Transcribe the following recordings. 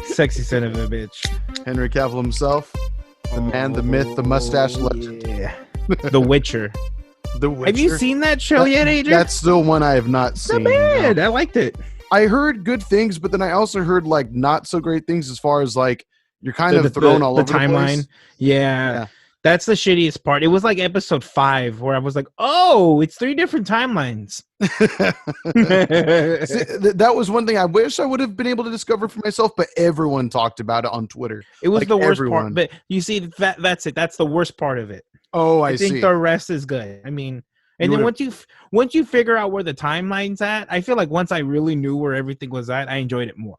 Sexy son of a bitch. Henry Cavill himself, the man, the myth, the mustache legend. Yeah. The Witcher. The Witcher. Have you seen that show yet, AJ? That's still one I have not seen. Not bad. No. I liked it. I heard good things, but then I also heard like not so great things as far as like you're kind of thrown all over the timeline. Yeah. That's the shittiest part. It was like episode 5 where I was like, oh, it's 3 different timelines. That was one thing I wish I would have been able to discover for myself, but everyone talked about it on Twitter. It was like the worst part. But you see, that's it. That's the worst part of it. Oh, I think the rest is good. I mean, and then once you figure out where the timeline's at, I feel like once I really knew where everything was at, I enjoyed it more.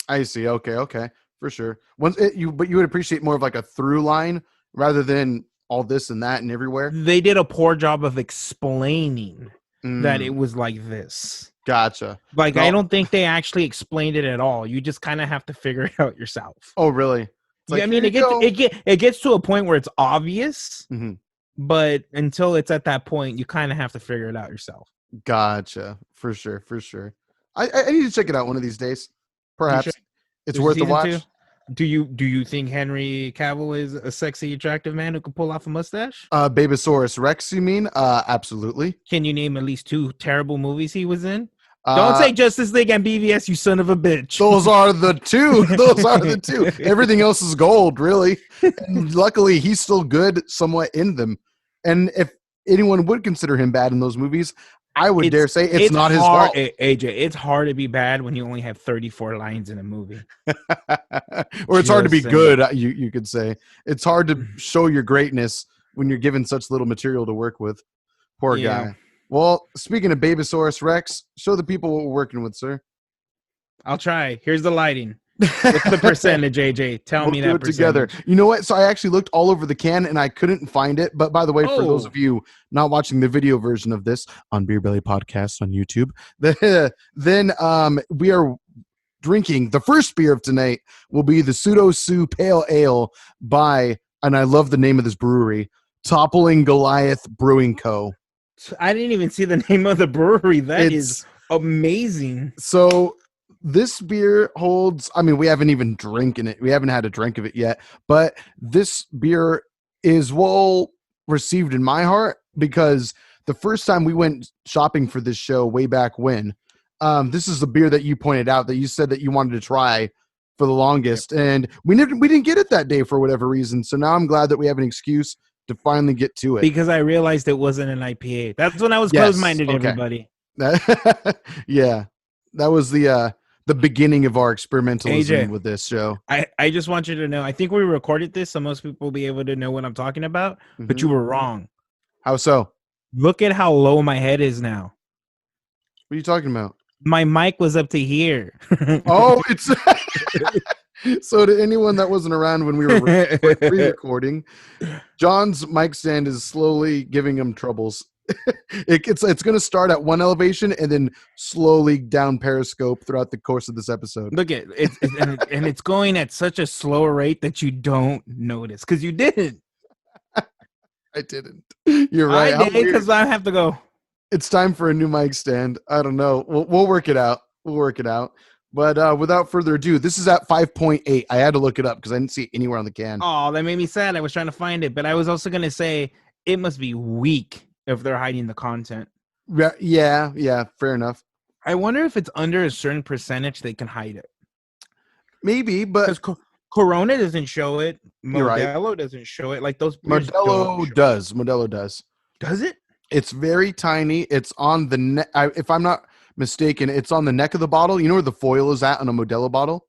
I see. Okay, for sure. But you would appreciate more of like a through line rather than all this and that and everywhere. They did a poor job of explaining that it was like this. Gotcha. Like, I don't think they actually explained it at all. You just kind of have to figure it out yourself. Oh, really? Like, I mean, it gets to a point where it's obvious, but until it's at that point, you kind of have to figure it out yourself. Gotcha. For sure. I need to check it out one of these days. Perhaps it's worth a watch. 2? Do you think Henry Cavill is a sexy, attractive man who can pull off a mustache? Babysaurus Rex, you mean? Absolutely. Can you name at least 2 terrible movies he was in? Don't say Justice League and BVS, you son of a bitch. Those are the 2. Everything else is gold, really. And luckily, he's still good somewhat in them. And if anyone would consider him bad in those movies, I would dare say it's not his fault. AJ, it's hard to be bad when you only have 34 lines in a movie. Or it's hard to be good, you could say. It's hard to show your greatness when you're given such little material to work with. Poor guy. Well, speaking of Babysaurus Rex, show the people what we're working with, sir. I'll try. Here's the lighting. What's the percentage, AJ? Tell me that do it together. You know what? So I actually looked all over the can and I couldn't find it. But by the way, for those of you not watching the video version of this on Beer Belly Podcast on YouTube, then we are drinking the first beer of tonight will be the Pseudo Sue Pale Ale by, and I love the name of this brewery, Toppling Goliath Brewing Co. I didn't even see the name of the brewery. That is amazing. So this beer holds, I mean, we haven't even drinking it. We haven't had a drink of it yet, but this beer is well received in my heart because the first time we went shopping for this show way back when, this is the beer that you pointed out that you said that you wanted to try for the longest. And we didn't get it that day for whatever reason. So now I'm glad that we have an excuse to finally get to it. Because I realized it wasn't an IPA. That's when I was closed-minded, everybody. Yeah. That was the beginning of our experimentalism AJ, with this show. I just want you to know, I think we recorded this so most people will be able to know what I'm talking about, but you were wrong. How so? Look at how low my head is now. What are you talking about? My mic was up to here. Oh, it's... So to anyone that wasn't around when we were pre-recording, John's mic stand is slowly giving him troubles. It's going to start at one elevation and then slowly down periscope throughout the course of this episode. Look at it, and it's going at such a slow rate that you don't notice because you didn't. I didn't. You're right. I did because I have to go. It's time for a new mic stand. I don't know. We'll work it out. But without further ado, this is at 5.8. I had to look it up because I didn't see it anywhere on the can. Oh, that made me sad. I was trying to find it, but I was also going to say it must be weak if they're hiding the content. Yeah, fair enough. I wonder if it's under a certain percentage they can hide it. Maybe, but because Corona doesn't show it. Modelo doesn't show it. Like those. Modelo does. Modelo does. Does it? It's very tiny. It's on the neck. If I'm not mistaken, it's on the neck of the bottle. You know where the foil is at on a Modelo bottle?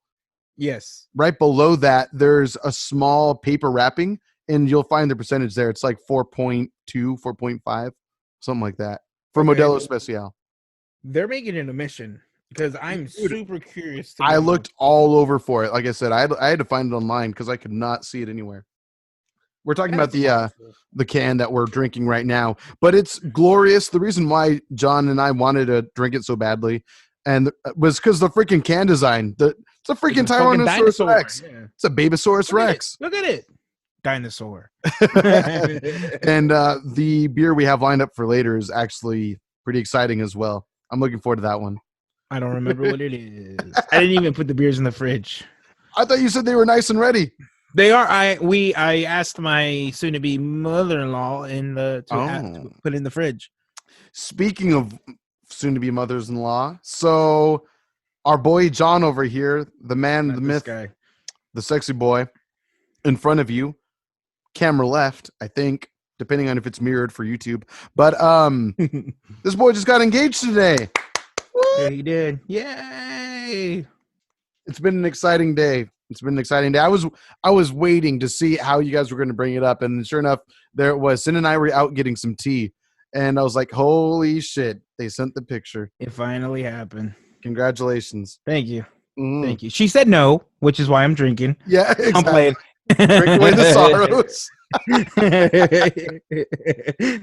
Yes. Right below that, there's a small paper wrapping, and you'll find the percentage there. It's like 4.2, 4.5, something like that for Modelo Especial. They're making it a mission because I'm super curious. I looked all over for it. Like I said, I had to find it online because I could not see it anywhere. We're talking about the can that we're drinking right now, but it's glorious. The reason why John and I wanted to drink it so badly and was because the freaking can design. It's a freaking Tyrannosaurus Rex. Yeah. It's a Babysaurus Rex. Look at it. Dinosaur. And the beer we have lined up for later is actually pretty exciting as well. I'm looking forward to that one. I don't remember what it is. I didn't even put the beers in the fridge. I thought you said they were nice and ready. They are. I asked my soon-to-be mother-in-law to put in the fridge. Speaking of soon-to-be mothers-in-law, so our boy John over here, the man, the myth, guy, the sexy boy, in front of you, camera left, I think, depending on if it's mirrored for YouTube. But this boy just got engaged today. Yeah, he did. Yay! It's been an exciting day. I was waiting to see how you guys were going to bring it up, and sure enough, there it was. Sin and I were out getting some tea, and I was like, "Holy shit!" They sent the picture. It finally happened. Congratulations. Thank you. Thank you. She said no, which is why I'm drinking. Yeah, exactly. Drink away the sorrows.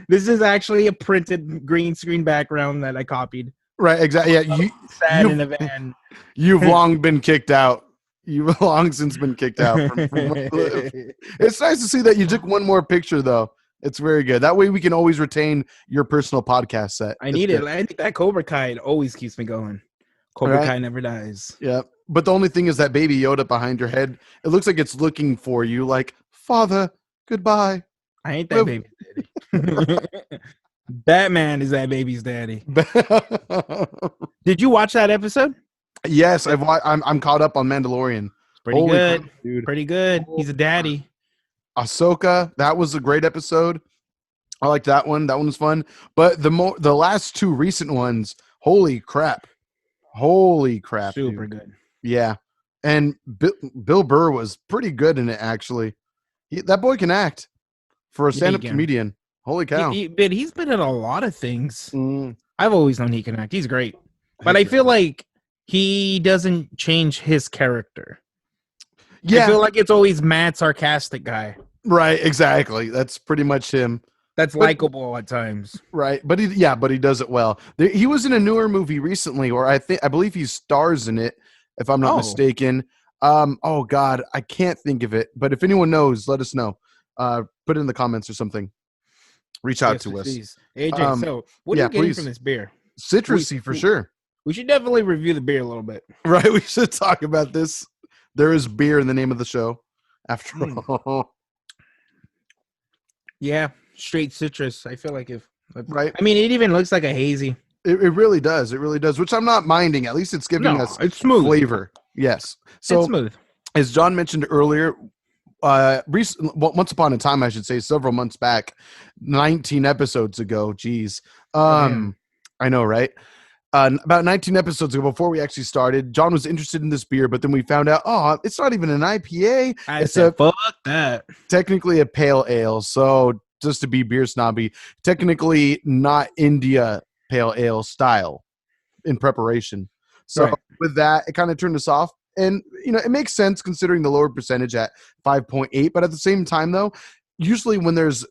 This is actually a printed green screen background that I copied. Right, exactly. Yeah, sat in a van. You've long been kicked out. You've long since been kicked out. From it's nice to see that you took one more picture, though. It's very good. That way we can always retain your personal podcast set. I need it. I think that Cobra Kai always keeps me going. Cobra Kai never dies. Yeah. But the only thing is that baby Yoda behind your head, it looks like it's looking for you like, Father, goodbye. I ain't that baby's daddy. Batman is that baby's daddy. Did you watch that episode? Yes, I'm caught up on Mandalorian. Pretty good. Crap, dude. Pretty good. He's a daddy. Ahsoka, that was a great episode. I like that one. That one was fun. But the last two recent ones, holy crap. Super dude. Good. Yeah. And Bill Burr was pretty good in it, actually. That boy can act for a stand-up comedian. Holy cow. But he's been in a lot of things. I've always known he can act. He's great. But I feel like he doesn't change his character. Yeah. I feel like it's always mad, sarcastic guy. Right, exactly. That's pretty much him. That's likable at times. Right. But he does it well. He was in a newer movie recently, or I believe he stars in it, if I'm not mistaken. Oh God, I can't think of it. But if anyone knows, let us know. Put it in the comments or something. Reach out to us. AJ, so what are you getting from this beer? Citrusy for sure. We should definitely review the beer a little bit. Right, we should talk about this. There is beer in the name of the show, after all. Yeah, straight citrus. I feel like right. I mean, it even looks like a hazy. It really does. It really does, which I'm not minding. At least it's giving us it's smooth flavor. Yes. So it's smooth. As John mentioned earlier, once upon a time, I should say, several months back, 19 episodes ago. Geez. I know, right? About 19 episodes ago, before we actually started, John was interested in this beer, but then we found out, it's not even an IPA. Fuck that. Technically a pale ale. So just to be beer snobby, technically not India pale ale style in preparation. So with that, it kind of turned us off. And, it makes sense considering the lower percentage at 5.8. But at the same time, though, usually when there's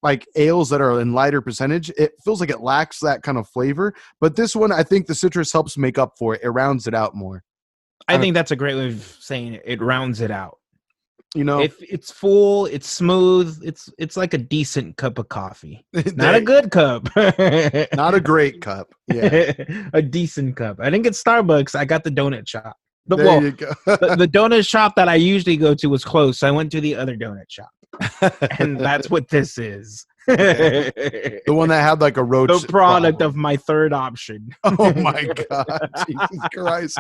like ales that are in lighter percentage, it feels like it lacks that kind of flavor. But this one, I think the citrus helps make up for it. It rounds it out more. I think that's a great way of saying it. It rounds it out. If it's full, it's smooth. It's like a decent cup of coffee. Not a good cup. Not a great cup. Yeah. A decent cup. I didn't get Starbucks. I got the donut shop. There you go. the donut shop that I usually go to was closed, so I went to the other donut shop. And that's what this is. The one that had like a roach. The product of my third option. Oh my God. Jesus Christ.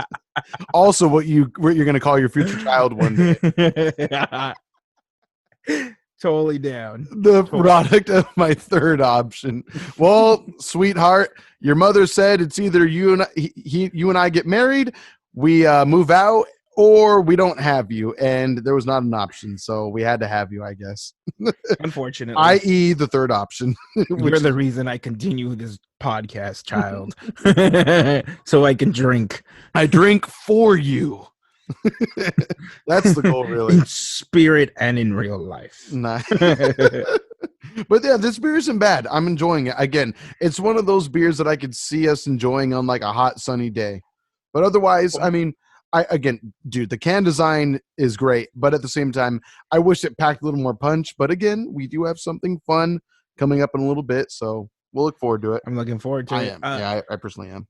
Also what you're going to call your future child one day. Totally down. The product of my third option. Well, sweetheart, your mother said it's either you and I get married, we move out, or we don't have you, and there was not an option, so we had to have you, I guess. Unfortunately. I.e. the third option. You're the reason I continue this podcast, child. So I can drink. I drink for you. That's the goal, really. In spirit and in real life. Nah. But yeah, this beer isn't bad. I'm enjoying it. Again, it's one of those beers that I could see us enjoying on like a hot, sunny day. But otherwise, I mean, dude, the can design is great, but at the same time, I wish it packed a little more punch. But again, we do have something fun coming up in a little bit, so we'll look forward to it. I'm looking forward to it. I am. I personally am.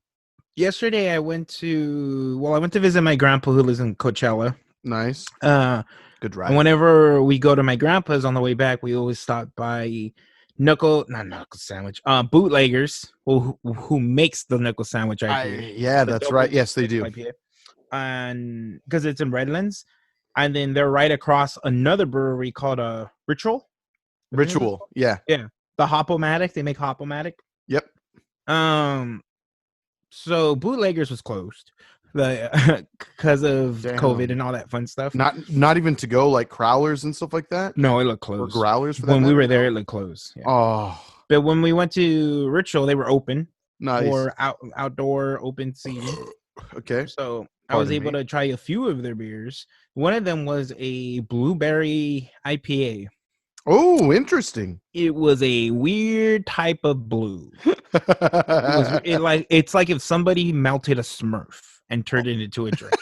Yesterday I went to visit my grandpa who lives in Coachella. Nice. Good drive. And whenever we go to my grandpa's on the way back, we always stop by not knuckle sandwich, Bootleggers, who makes the knuckle sandwich IPA. Yeah, that's right. Yes, they do. IPA. And because it's in Redlands, and then they're right across another brewery called Ritual. Yeah. Yeah. The Hop-O-Matic. They make Hop-O-Matic. Yep. So Bootleggers was closed, because of COVID and all that fun stuff. Not even to go like crowlers and stuff like that. No, it looked closed. Or growlers for that. When we were there, it looked closed. Yeah. Oh. But when we went to Ritual, they were open. Nice. For outdoor open seating. Okay. So I was able to try a few of their beers. One of them was a blueberry IPA. Oh, interesting. It was a weird type of blue. It's like if somebody melted a Smurf and turned it into a drink.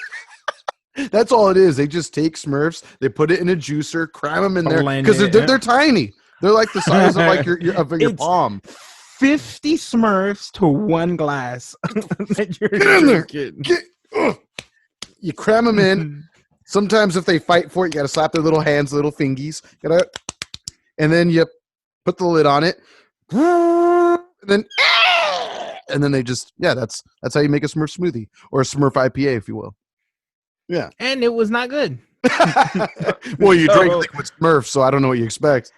That's all it is. They just take Smurfs, they put it in a juicer, cram them in there because they're tiny. They're like the size of like your palm. 50 Smurfs to one glass. That you're Get in there. You cram them in. Sometimes if they fight for it, you got to slap their little hands, little fingies. And then you put the lid on it. And then they just, that's how you make a Smurf smoothie or a Smurf IPA, if you will. Yeah. And it was not good. Well, you drink liquid Smurf, so I don't know what you expect.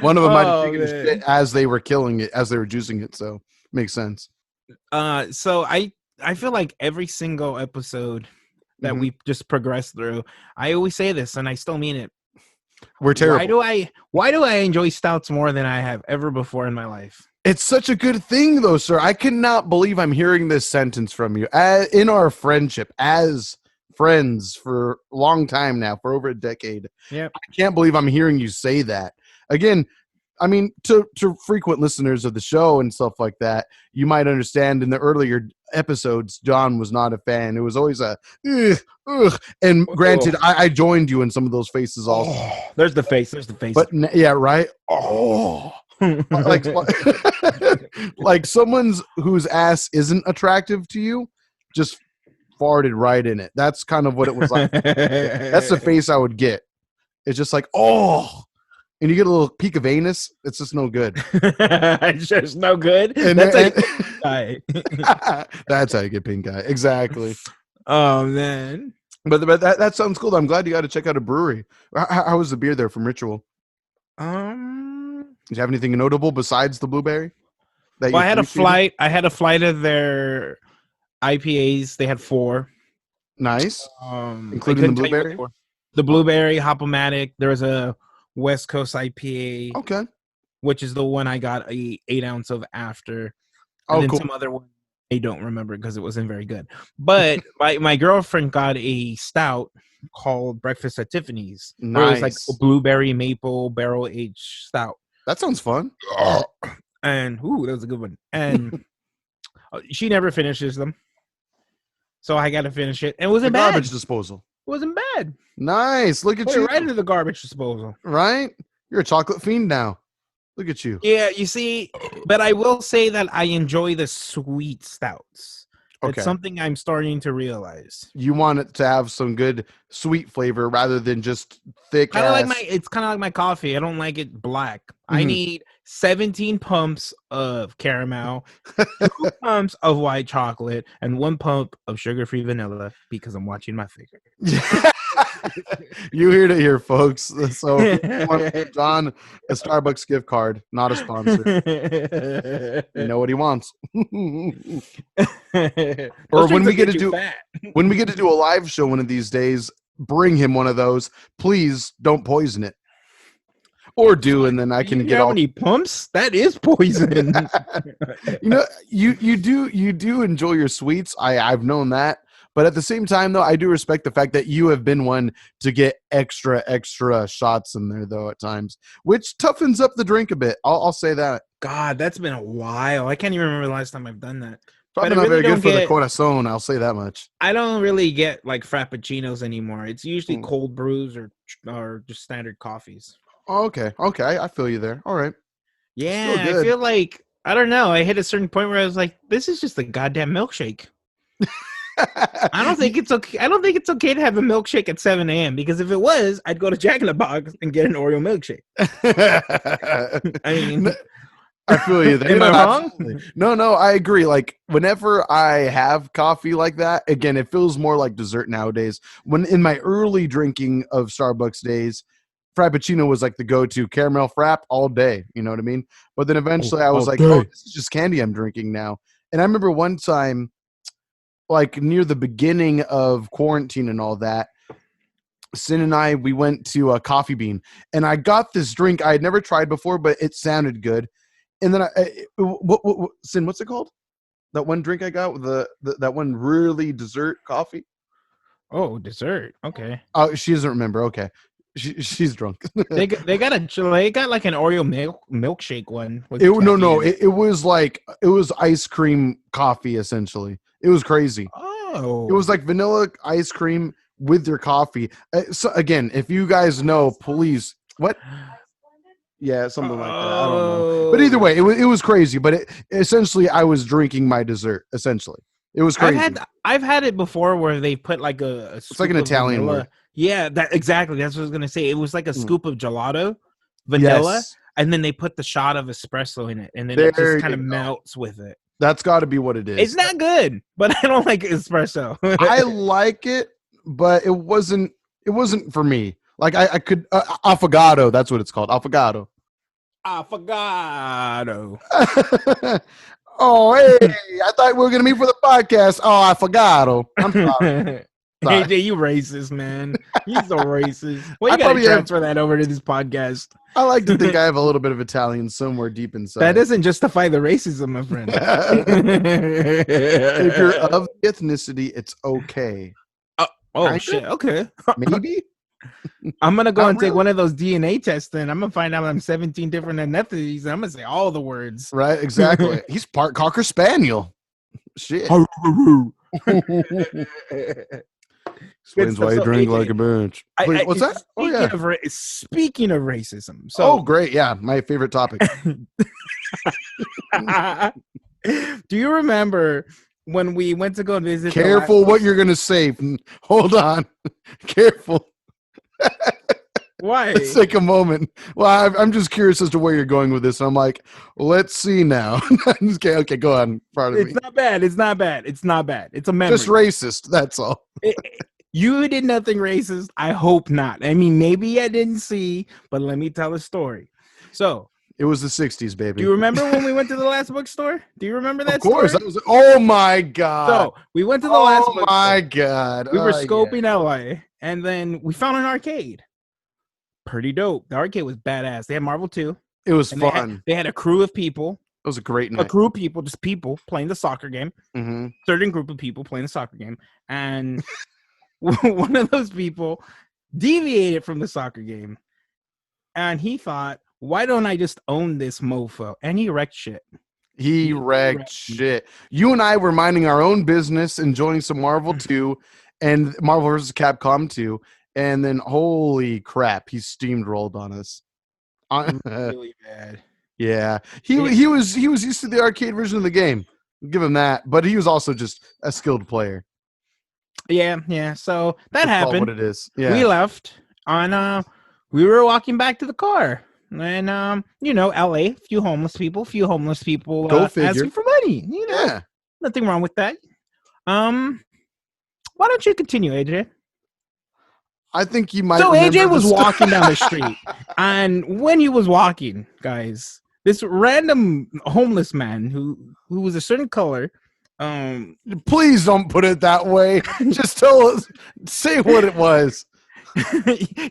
One of them might have taken a shit as they were killing it, as they were juicing it, so makes sense. So I feel like every single episode that we just progress through, I always say this, and I still mean it. We're terrible. Why do I enjoy stouts more than I have ever before in my life? It's such a good thing, though, sir. I cannot believe I'm hearing this sentence from you. In our friendship, as friends for a long time now, for over a decade. Yep. I can't believe I'm hearing you say that. Again, I mean, to frequent listeners of the show and stuff like that, you might understand in the earlier episodes, John was not a fan. It was always a, ugh. And granted, I joined you in some of those faces also. There's the face. But yeah, right? Oh. like someone's whose ass isn't attractive to you just farted right in it. That's kind of what it was like. That's the face I would get. It's just like, oh. And you get a little peak of anus. It's just no good. It's just no good. And that's how you get pink eye. That's how you get pink eye. Exactly. Oh, man. But that sounds cool. I'm glad you got to check out a brewery. How was the beer there from Ritual? Did you have anything notable besides the blueberry? I had a flight. I had a flight of their IPAs. They had 4. Nice. Including the blueberry? The blueberry, Hop-O-Matic. There was a West Coast IPA. Okay. Which is the one I got a 8 ounce of after. And then cool. Some other one I don't remember because it wasn't very good. But my girlfriend got a stout called Breakfast at Tiffany's. Nice. It was like a blueberry maple barrel aged stout. That sounds fun. And that was a good one. And she never finishes them. So I got to finish it. And it wasn't bad. Garbage disposal. It wasn't bad. Nice. Look at you. Right into the garbage disposal. Right? You're a chocolate fiend now. Look at you. Yeah, you see, but I will say that I enjoy the sweet stouts. Okay. It's something I'm starting to realize. You want it to have some good sweet flavor rather than just thick. It's kind of like my coffee. I don't like it black. Mm-hmm. I need 17 pumps of caramel, 2 pumps of white chocolate, and 1 pump of sugar-free vanilla because I'm watching my figure. You heard it here, folks. So John, a Starbucks gift card, not a sponsor. You know what he wants. Or when we get to do a live show one of these days, bring him one of those. Please don't poison it. Or do, and then I can get all many pumps. That is poison. You do enjoy your sweets. I've known that. But at the same time, though, I do respect the fact that you have been one to get extra shots in there, though, at times, which toughens up the drink a bit. I'll say that. God, that's been a while. I can't even remember the last time I've done that. Probably not very good for the corazon. I'll say that much. I don't really get like frappuccinos anymore. It's usually cold brews or just standard coffees. Okay. I feel you there. All right. Yeah, I feel like I don't know. I hit a certain point where I was like, this is just a goddamn milkshake. I don't think it's okay. I don't think it's okay to have a milkshake at 7 a.m. because if it was, I'd go to Jack in the Box and get an Oreo milkshake. I mean, I feel you. Am I wrong? No, I agree. Like whenever I have coffee like that, again, it feels more like dessert nowadays. When in my early drinking of Starbucks days, Frappuccino was like the go-to caramel frap all day. You know what I mean? But then eventually I was like, oh, this is just candy I'm drinking now. And I remember one time, like near the beginning of quarantine and all that, Sin and I, we went to a Coffee Bean, and I got this drink I had never tried before, but it sounded good. And then Sin, what's it called? That one drink I got with that one really dessert coffee. Oh, dessert. Okay. Oh, she doesn't remember. Okay, she's drunk. they got like an Oreo milkshake one. It was ice cream coffee essentially. It was crazy. Oh, it was like vanilla ice cream with your coffee. So again, if you guys know, please what. Yeah, something like that. I don't know. But either way, it was crazy. But essentially, I was drinking my dessert. Essentially, it was crazy. I've had it before where they put like it's like an Italian word. Yeah, exactly. That's what I was gonna say. It was like a scoop of gelato, vanilla, and then they put the shot of espresso in it, and then it just kind of melts with it. That's got to be what it is. It's not good, but I don't like espresso. I like it, but it wasn't for me. Like I could affogato. That's what it's called. Affogato. Affogato. Oh, hey! I thought we were gonna meet for the podcast. Oh, affogato. I'm sorry. AJ, you racist, man. You're so racist. Well, you gotta transfer that over to this podcast. I like to think I have a little bit of Italian somewhere deep inside. That doesn't justify the racism, my friend. If you're of the ethnicity, it's okay. Shit. Okay. Maybe. I'm gonna go and take one of those DNA tests. Then I'm gonna find out I'm 17 different ethnicities. And I'm gonna say all the words. Right. Exactly. He's part Cocker Spaniel. Shit. Explains why you drink like a bitch. Wait, what's that? Speaking of racism. So, great. Yeah, my favorite topic. Do you remember when we went to go visit? Careful what you're gonna say. Hold on. Careful. Why? Let's take a moment. Well, I'm just curious as to where you're going with this. I'm like, let's see now. Okay, go on. It's not bad. It's not bad. It's not bad. It's a memory. Just racist. That's all. You did nothing racist. I hope not. I mean, maybe I didn't see, but let me tell a story. So it was the 60s, baby. Do you remember when we went to the last bookstore? Do you remember that? Of course. Story? That was. Oh my god. So we went to the last bookstore. Oh my god. We were scoping LA, and then we found an arcade. Pretty dope. The arcade was badass. They had Marvel 2. It was fun. They had a crew of people. It was a great night. A crew of people, just people playing the soccer game. Mm-hmm. Certain group of people playing the soccer game. And one of those people deviated from the soccer game. And he thought, why don't I just own this mofo? And he wrecked shit. He wrecked shit. You and I were minding our own business, enjoying some Marvel 2 and Marvel vs. Capcom 2. And then, holy crap, he steamrolled on us. Really bad. Yeah, he was used to the arcade version of the game. Give him that, but he was also just a skilled player. Yeah. So that happened. What it is? Yeah. We left on. We were walking back to the car, and LA, few homeless people Go figure. asking for money. Yeah, nothing wrong with that. Why don't you continue, AJ? I think he might. So AJ was walking down the street, and when he was walking, guys, this random homeless man who was a certain color. Please don't put it that way. Just tell us. Say what it was.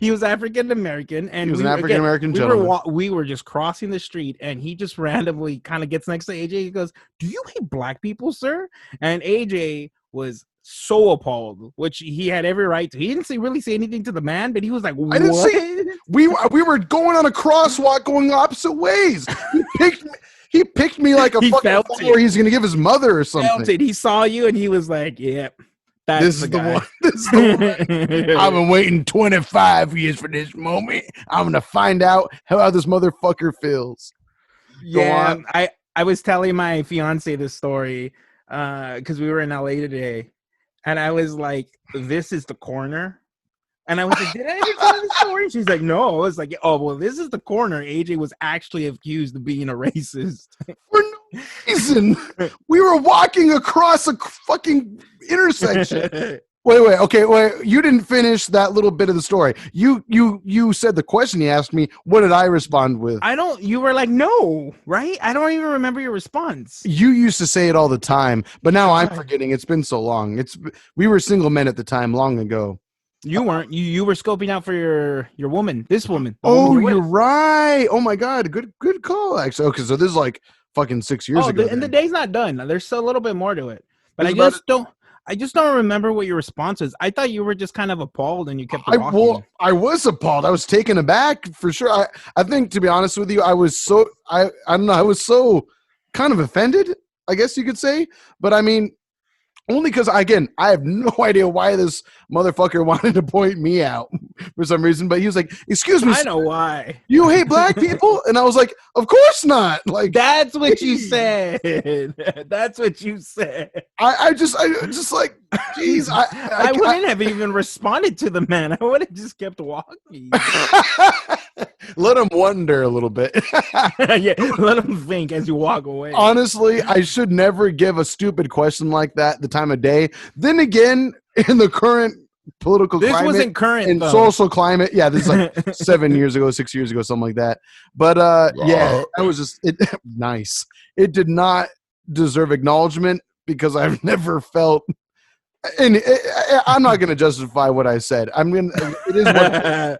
He was African American, and he was an African American gentleman. We were just crossing the street, and he just randomly kind of gets next to AJ. He goes, "Do you hate black people, sir?" And AJ was so appalled, which he had every right to. He didn't really say anything to the man, but he was like, what? I didn't say we were going on a crosswalk going opposite ways. He picked me like a fucking follower he's gonna give his mother or something. He saw you and he was like, yep. This is the one. This is the one. I've been waiting 25 years for this moment. I'm gonna find out how this motherfucker feels. Yeah, I was telling my fiance this story because we were in LA today, and I was like, "This is the corner." And I was like, "Did I ever tell you the story?" She's like, "No." I was like, "Oh, well, this is the corner." AJ was actually accused of being a racist for no reason. We were walking across a fucking intersection. Wait. You didn't finish that little bit of the story. You said the question he asked me. What did I respond with? You were like, no, right? I don't even remember your response. You used to say it all the time, but now I'm forgetting. It's been so long. We were single men at the time, long ago. You weren't. You were scoping out for your woman. This woman. Oh, you're right. Oh my God. Good call, actually. Okay, so this is like fucking 6 years ago. And the day's not done. There's still a little bit more to it. But I just don't remember what your response is. I thought you were just kind of appalled and you kept walking. Well, I was appalled. I was taken aback for sure. I think, to be honest with you, I was so I don't know. I was so kind of offended, I guess you could say. But I mean, only because, again, I have no idea why this motherfucker wanted to point me out for some reason. But he was like, "Excuse me, I know why. You hate black people?" And I was like, "Of course not." Like, that's what you said. That's what you said. I just like, geez, I wouldn't have even responded to the man. I would have just kept walking. Let him wonder a little bit. Yeah, let him think as you walk away. Honestly, I should never give a stupid question like that the time of day. Then again, in the current political climate, wasn't current and social climate, yeah, this is like 7 years ago, 6 years ago, something like that. But yeah, that was just nice. It did not deserve acknowledgement because I've never felt. And I'm not going to justify what I said. It is what it is.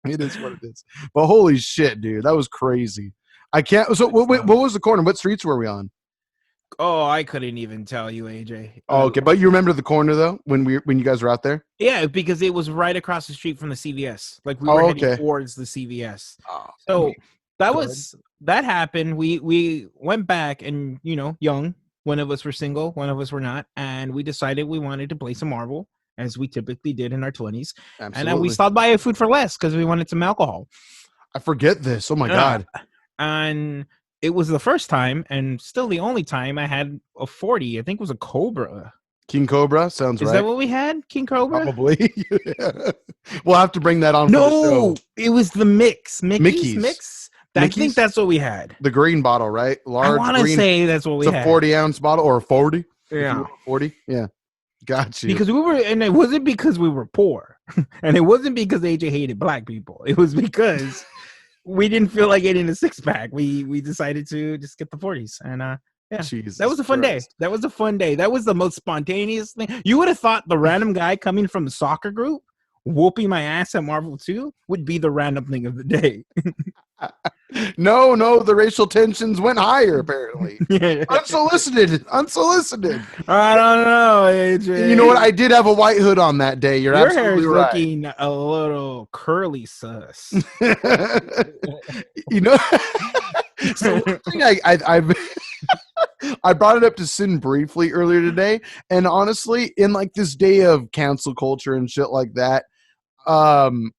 It is what it is. But holy shit, dude, that was crazy. I can't. So what was the corner? What streets were we on? Oh, I couldn't even tell you, AJ. Oh, okay, but you remember the corner though when you guys were out there? Yeah, because it was right across the street from the CVS. Like we were heading towards the CVS. Oh, so that happened. We went back, and young. One of us were single, one of us were not, and we decided we wanted to play some Marvel, as we typically did in our 20s. Absolutely. And then we stopped by a Food for Less because we wanted some alcohol. I forget this. Oh my God. And it was the first time, and still the only time, I had a 40. I think it was a Cobra. King Cobra sounds right. Is that what we had? King Cobra? Probably. Yeah. We'll have to bring that on. No, for the show. It was the mix. Mickey's mix. I think that's what we had. The green bottle, right? Large. I want to say that's what we had. It's a 40-ounce bottle or a 40. Yeah, 40. Yeah, gotcha. Because and it wasn't because we were poor, and it wasn't because AJ hated black people. It was because we didn't feel like getting a 6-pack. We decided to just get the 40s, and yeah, Jesus that was a fun day. That was a fun day. That was the most spontaneous thing. You would have thought the random guy coming from the soccer group whooping my ass at Marvel 2 would be the random thing of the day. No, the racial tensions went higher, apparently. Unsolicited. I don't know, AJ. You know what? I did have a white hood on that day. Your hair is right. Looking a little curly sus. So one thing I brought it up to Sin briefly earlier today, and honestly, in like this day of cancel culture and shit like that, I'm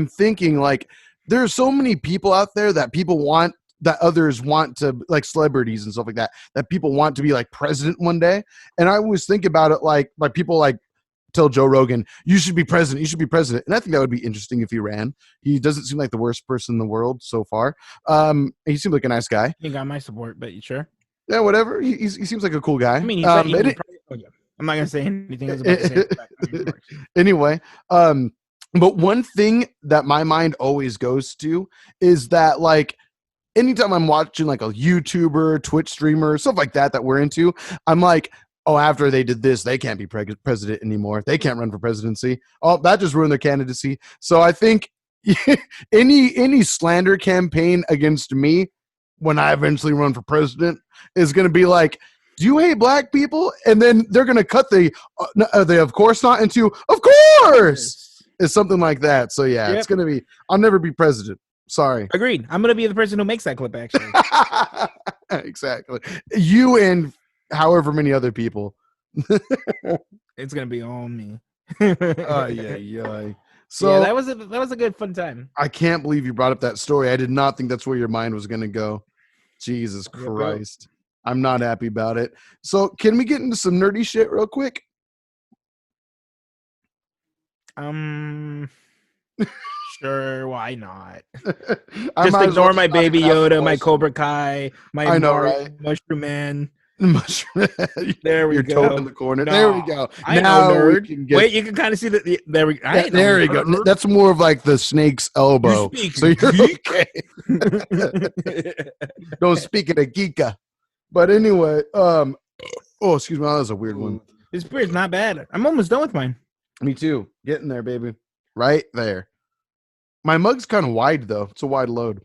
thinking like there are so many people out there that others want to, like celebrities and stuff like that people want to be like president one day. And I always think about it like people like tell Joe Rogan, you should be president. And I think that would be interesting if he ran. He doesn't seem like the worst person in the world so far. He seems like a nice guy. He got my support, but you sure? Yeah, whatever. He seems like a cool guy. I mean, I'm not going to say anything else about it. Anyway, but one thing that my mind always goes to is that, like, anytime I'm watching like a YouTuber, Twitch streamer, stuff like that we're into, I'm like, oh, after they did this, they can't be president anymore. They can't run for presidency. Oh, that just ruined their candidacy. So I think any slander campaign against me when I eventually run for president is going to be like, do you hate black people? And then they're going to cut the of course not into of course. Is something like that. So yeah, It's going to be, I'll never be president. Sorry. Agreed. I'm going to be the person who makes that clip, actually. Exactly. You and however many other people. It's going to be on me. Yeah. So yeah, that was a good fun time. I can't believe you brought up that story. I did not think that's where your mind was going to go. Jesus Christ. I'm not happy about it. So can we get into some nerdy shit real quick? Sure, why not? I Just ignore my just Baby Yoda, my Cobra Kai, my Mario, right? Mushroom Man. There we go. Toad in the corner. No, there we go. I know, nerd. Wait, you can kind of see that. There we go. That's more of like the snake's elbow. So you're okay. No, speaking of Geeka. But anyway, excuse me. That was a weird one. This beer's not bad. I'm almost done with mine. Me too. Getting there, baby. Right there. My mug's kind of wide, though. It's a wide load.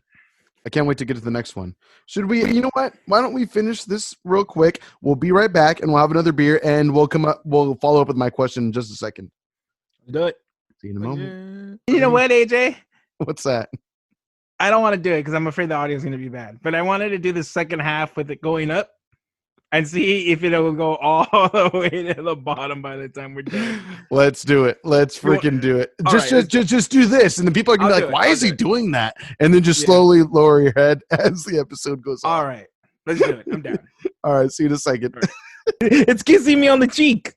I can't wait to get to the next one. Should we, you know what? Why don't we finish this real quick? We'll be right back and we'll have another beer and we'll follow up with my question in just a second. Do it. See you in a moment. You know what, AJ? What's that? I don't want to do it because I'm afraid the audio is going to be bad. But I wanted to do the second half with it going up and see if it will go all the way to the bottom by the time we're done. Let's do it. Let's freaking do it. Just do this. And the people are going to be like, why is he doing that? And then just slowly lower your head as the episode goes on. All right. Let's do it. I'm down. All right. See you in a second. It's kissing me on the cheek.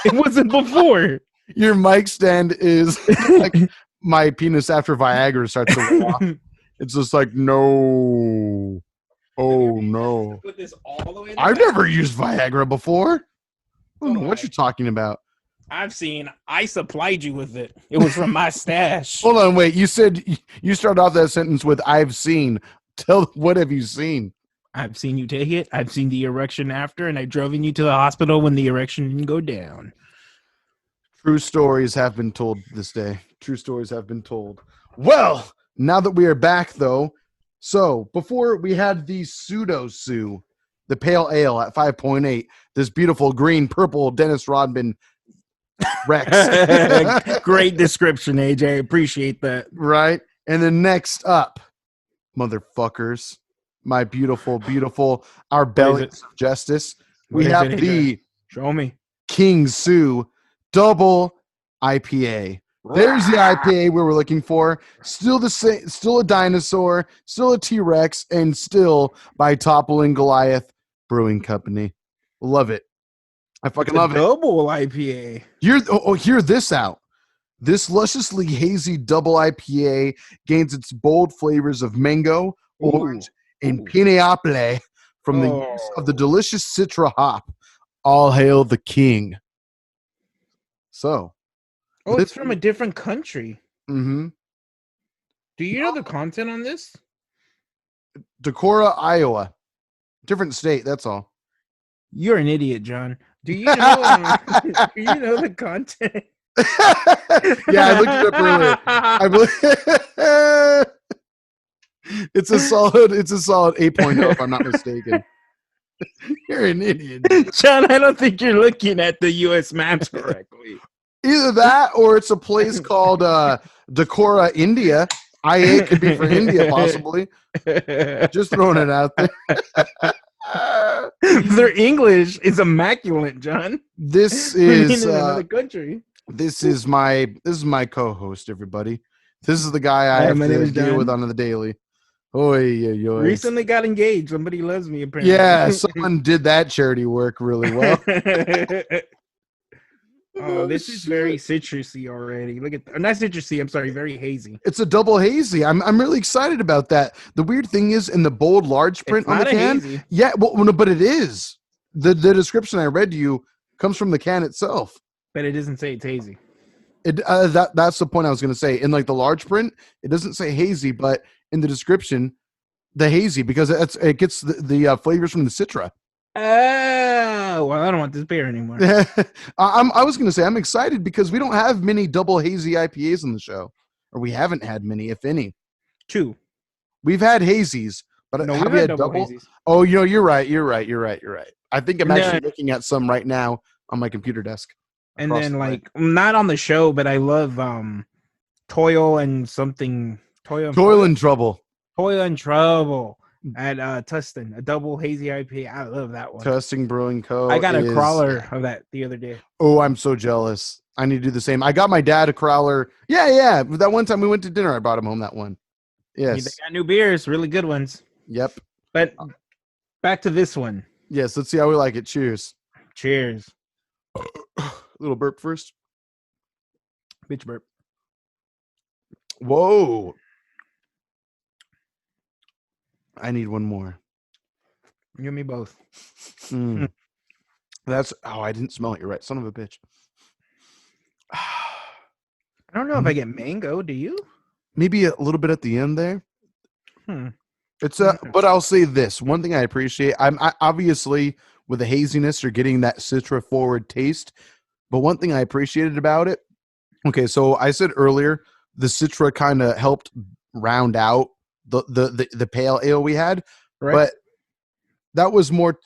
It wasn't before. Your mic stand is like my penis after Viagra starts to walk. It's just like, no. Oh, no. Put this all the way I've never used Viagra before. I don't know what you're talking about. I supplied you with it. It was from my stash. Hold on, wait. You said you started off that sentence with I've seen. What have you seen? I've seen you take it. I've seen the erection after, and I've driven you to the hospital when the erection didn't go down. True stories have been told this day. True stories have been told. Well, now that we are back, though, so before we had the pseudo-sue, the pale ale at 5.8, this beautiful green, purple Dennis Rodman Rex. Great description, AJ. Appreciate that. Right? And then next up, motherfuckers, my beautiful, our bellies of justice. We have the Show me King Sue double IPA. There's the IPA we were looking for. Still the same, still a dinosaur, still a T-Rex, and still by Toppling Goliath Brewing Company. Love it. I fucking love it. Double IPA. Hear this out. This lusciously hazy double IPA gains its bold flavors of mango, orange, and pineapple from the use of the delicious Citra hop. All hail the king. So. It's from a different country. Mm-hmm. Do you know the content on this? Decorah, Iowa. Different state, that's all. You're an idiot, John. Do you know do you know the content? Yeah, I looked it up earlier. It's a solid 8.0 if I'm not mistaken. You're an idiot. John, I don't think you're looking at the US maps correctly. Either that or it's a place called Decorah, India. IA could be for India, possibly. Just throwing it out there. Their English is immaculate, John. This is in another country. This is my co-host, everybody. This is the guy I have to deal with on the daily. Recently got engaged. Somebody loves me, apparently. Yeah, someone did that charity work really well. This is very citrusy already. Look at not citrusy. I'm sorry, very hazy. It's a double hazy. I'm really excited about that. The weird thing is in the bold large print on the can. Hazy. Yeah, well, no, but it is. The description I read to you comes from the can itself. But it doesn't say it's hazy. That's the point I was going to say. In like the large print, it doesn't say hazy, but in the description, the hazy because it gets the flavors from the Citra. Oh, well, I don't want this beer anymore. I was going to say, I'm excited because we don't have many double hazy IPAs on the show. Or we haven't had many, if any. 2. We've had hazies, but no, have we had double hazies? Oh, you're right. I think I'm actually looking at some right now on my computer desk. And then, not on the show, but I love Toil and something. Toil and Trouble. Toil and Trouble. At Tustin, a double hazy IPA. I love that one. Tustin Brewing Co. I got a crawler of that the other day. Oh, I'm so jealous. I need to do the same. I got my dad a crawler. Yeah. That one time we went to dinner, I brought him home that one. Yes. They got new beers, really good ones. Yep. But Back to this one. Yes, let's see how we like it. Cheers. Cheers. Little burp first. Bitch burp. Whoa. I need one more. You and me both. That's I didn't smell it. You're right. Son of a bitch. I don't know if I get mango. Do you? Maybe a little bit at the end there. It's but I'll say this. One thing I appreciate, I obviously with the haziness, you're getting that Citra forward taste. But one thing I appreciated about it, okay, so I said earlier, the Citra kind of helped round out the pale ale we had, right? But that was more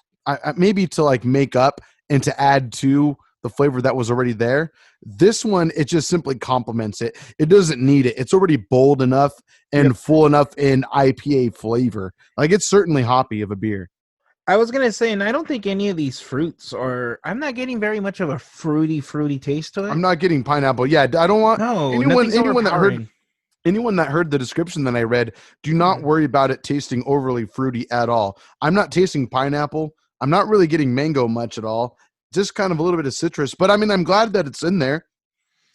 maybe to like make up and to add to the flavor that was already there. This one, it just simply complements it. It doesn't need it. It's already bold enough and full enough in IPA flavor. Like, it's certainly hoppy of a beer. I was going to say, and I don't think any of these fruits are, I'm not getting very much of a fruity taste to it. I'm not getting pineapple. Yeah, I don't want anyone that heard the description that I read, do not worry about it tasting overly fruity at all. I'm not tasting pineapple. I'm not really getting mango much at all. Just kind of a little bit of citrus. But I mean, I'm glad that it's in there.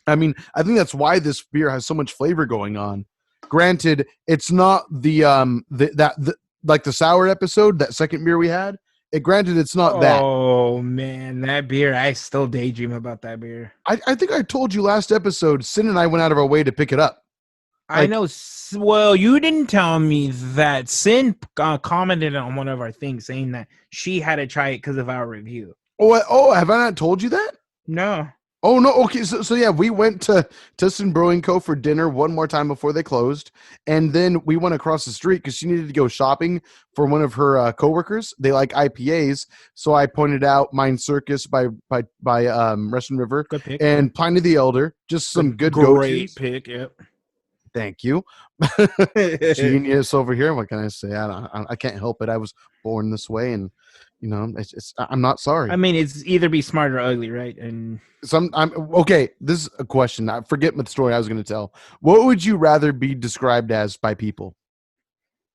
I mean, I think that's why this beer has so much flavor going on. Granted, it's not the like the sour episode, that second beer we had. Granted, it's not that. Oh, man, that beer. I still daydream about that beer. I think I told you last episode, Sin and I went out of our way to pick it up. Like, I know. Well, you didn't tell me that. Sin commented on one of our things saying that she had to try it because of our review. Oh, have I not told you that? No. Oh, no. Okay. So yeah, we went to Tustin Brewing Co. for dinner one more time before they closed. And then we went across the street because she needed to go shopping for one of her coworkers. They like IPAs. So I pointed out Mind Circus by Russian River. Good pick. And Pliny the Elder. Just some good great pick. Yep. Thank you. Genius over here. What can I say? I can't help it. I was born this way, and you know, I'm not sorry. I mean, it's either be smart or ugly, right? And I'm okay. This is a question. I forget the story I was going to tell. What would you rather be described as by people?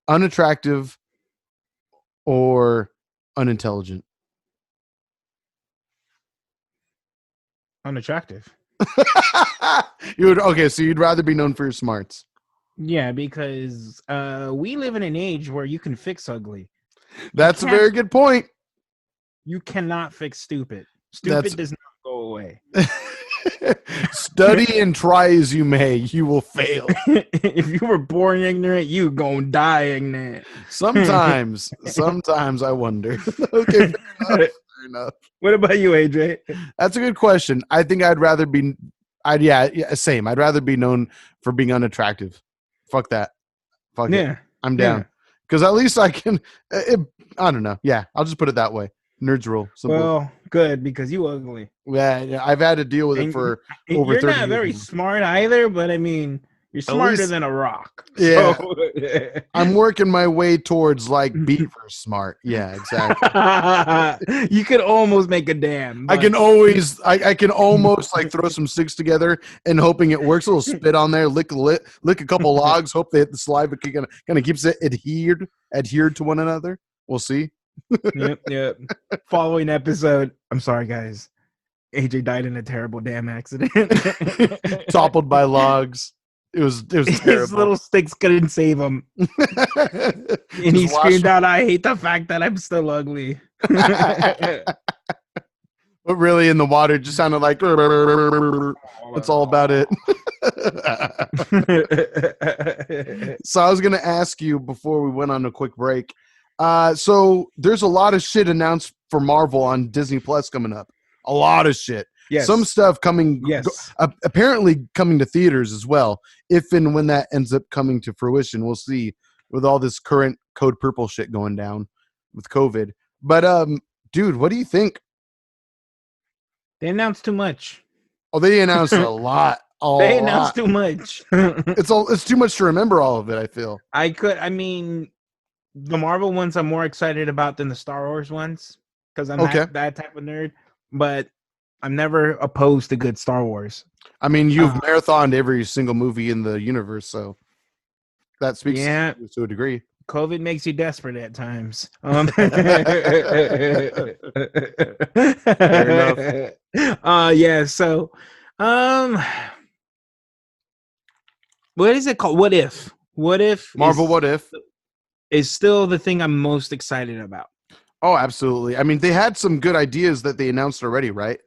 Unattractive or unintelligent? Unattractive. So you'd rather be known for your smarts. Yeah, because we live in an age where you can fix ugly. That's a very good point. You cannot fix stupid. Stupid does not go away. Study and try as you may, you will fail. If you were born ignorant, you gonna die ignorant. Sometimes I wonder. Okay, fair enough. What about you, AJ? That's a good question. I think I'd rather be, same. I'd rather be known for being unattractive. Fuck that. Fuck it. I'm down. Because at least I can, I don't know. Yeah, I'll just put it that way. Nerds rule. Simple. Well, good, because you ugly. Yeah, I've had to deal with it for over 30 years. You're not very smart either, but I mean, you're smarter than a rock. Yeah. So. I'm working my way towards like beaver smart. Yeah, exactly. You could almost make a dam. But. I can almost like throw some sticks together and hoping it works. A little spit on there, lick a couple logs, hope that the saliva kind of keeps it adhered to one another. We'll see. Yep. Following episode. I'm sorry, guys. AJ died in a terrible dam accident. Toppled by logs. It was terrible. His little sticks couldn't save him. And he screamed out, "I hate the fact that I'm still ugly." But really, in the water, it just sounded like that's all about it. So I was going to ask you before we went on a quick break. So there's a lot of shit announced for Marvel on Disney Plus coming up. A lot of shit. Yes. Some stuff coming, apparently coming to theaters as well. If and when that ends up coming to fruition, we'll see with all this current Code Purple shit going down with COVID. But, dude, what do you think? They announced too much. Oh, they announced a lot. They announced too much. It's too much to remember all of it, I feel. I mean, the Marvel ones I'm more excited about than the Star Wars ones because I'm not that type of nerd. But I'm never opposed to good Star Wars. I mean, you've marathoned every single movie in the universe, so that speaks to a degree. COVID makes you desperate at times. Fair enough. Yeah. So, what is it called? What if? What if? Marvel What If is still the thing I'm most excited about. Oh, absolutely. I mean, they had some good ideas that they announced already, right?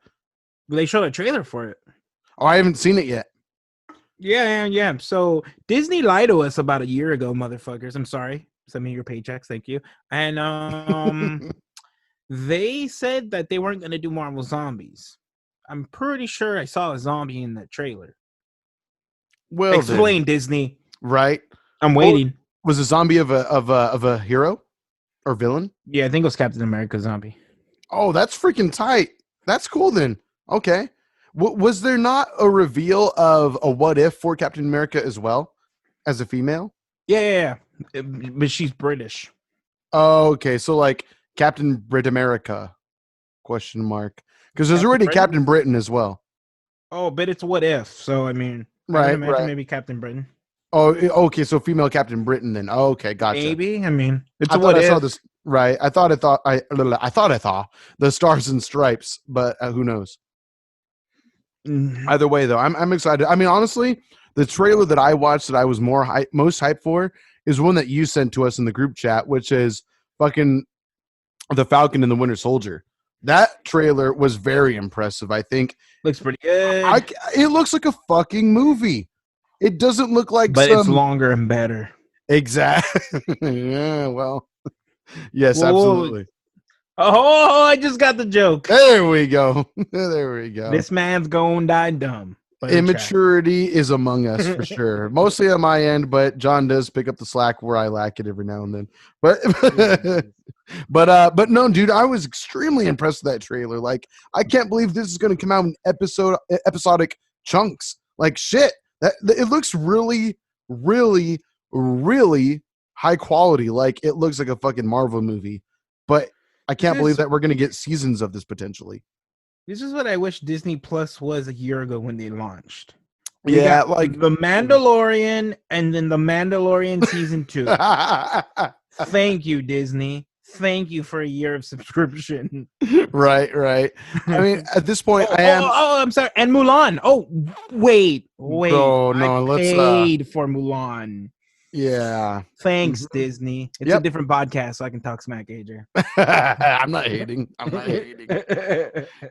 They showed a trailer for it. Oh, I haven't seen it yet. Yeah. So Disney lied to us about a year ago, motherfuckers. I'm sorry. Send me your paychecks, thank you. And they said that they weren't going to do Marvel Zombies. I'm pretty sure I saw a zombie in that trailer. Well, explain, then. Disney. Right. I'm waiting. Was a zombie of a hero or villain? Yeah, I think it was Captain America zombie. Oh, that's freaking tight. That's cool then. Okay. Was there not a reveal of a what if for Captain America as well as a female? Yeah. But she's British. Oh, okay. So like Captain Brit America question mark. Because there's already Britain? Captain Britain as well. Oh, but it's what if. So I mean, right, maybe Captain Britain. Oh, okay. So female Captain Britain then. Oh, okay, gotcha. Maybe. I mean, it's a what if. I saw this right. I thought I the Stars and Stripes, but who knows? Either way, though, I'm excited. I mean, honestly, the trailer that I watched that I was most hyped for is one that you sent to us in the group chat, which is fucking The Falcon and the Winter Soldier. That trailer was very impressive. I think looks pretty good. It looks like a fucking movie. It doesn't look like, but it's longer and better. Exactly. Yeah. Well. Yes, absolutely. Oh, I just got the joke. There we go. There we go. This man's going to die dumb. Immaturity is among us for sure. Mostly on my end, but John does pick up the slack where I lack it every now and then. But no, dude, I was extremely impressed with that trailer. Like, I can't believe this is going to come out in episodic chunks. Like, shit, it looks really, really, really high quality. Like, it looks like a fucking Marvel movie. But I can't believe that we're going to get seasons of this potentially. This is what I wish Disney Plus was a year ago when they launched. Yeah, like The Mandalorian and then The Mandalorian Season 2. Thank you, Disney. Thank you for a year of subscription. Right. I mean, at this point, I'm sorry. And Mulan. Oh, wait. Oh, no, I paid for Mulan. Yeah. Thanks, Disney. It's a different podcast, so I can talk smack, AJ. I'm not hating.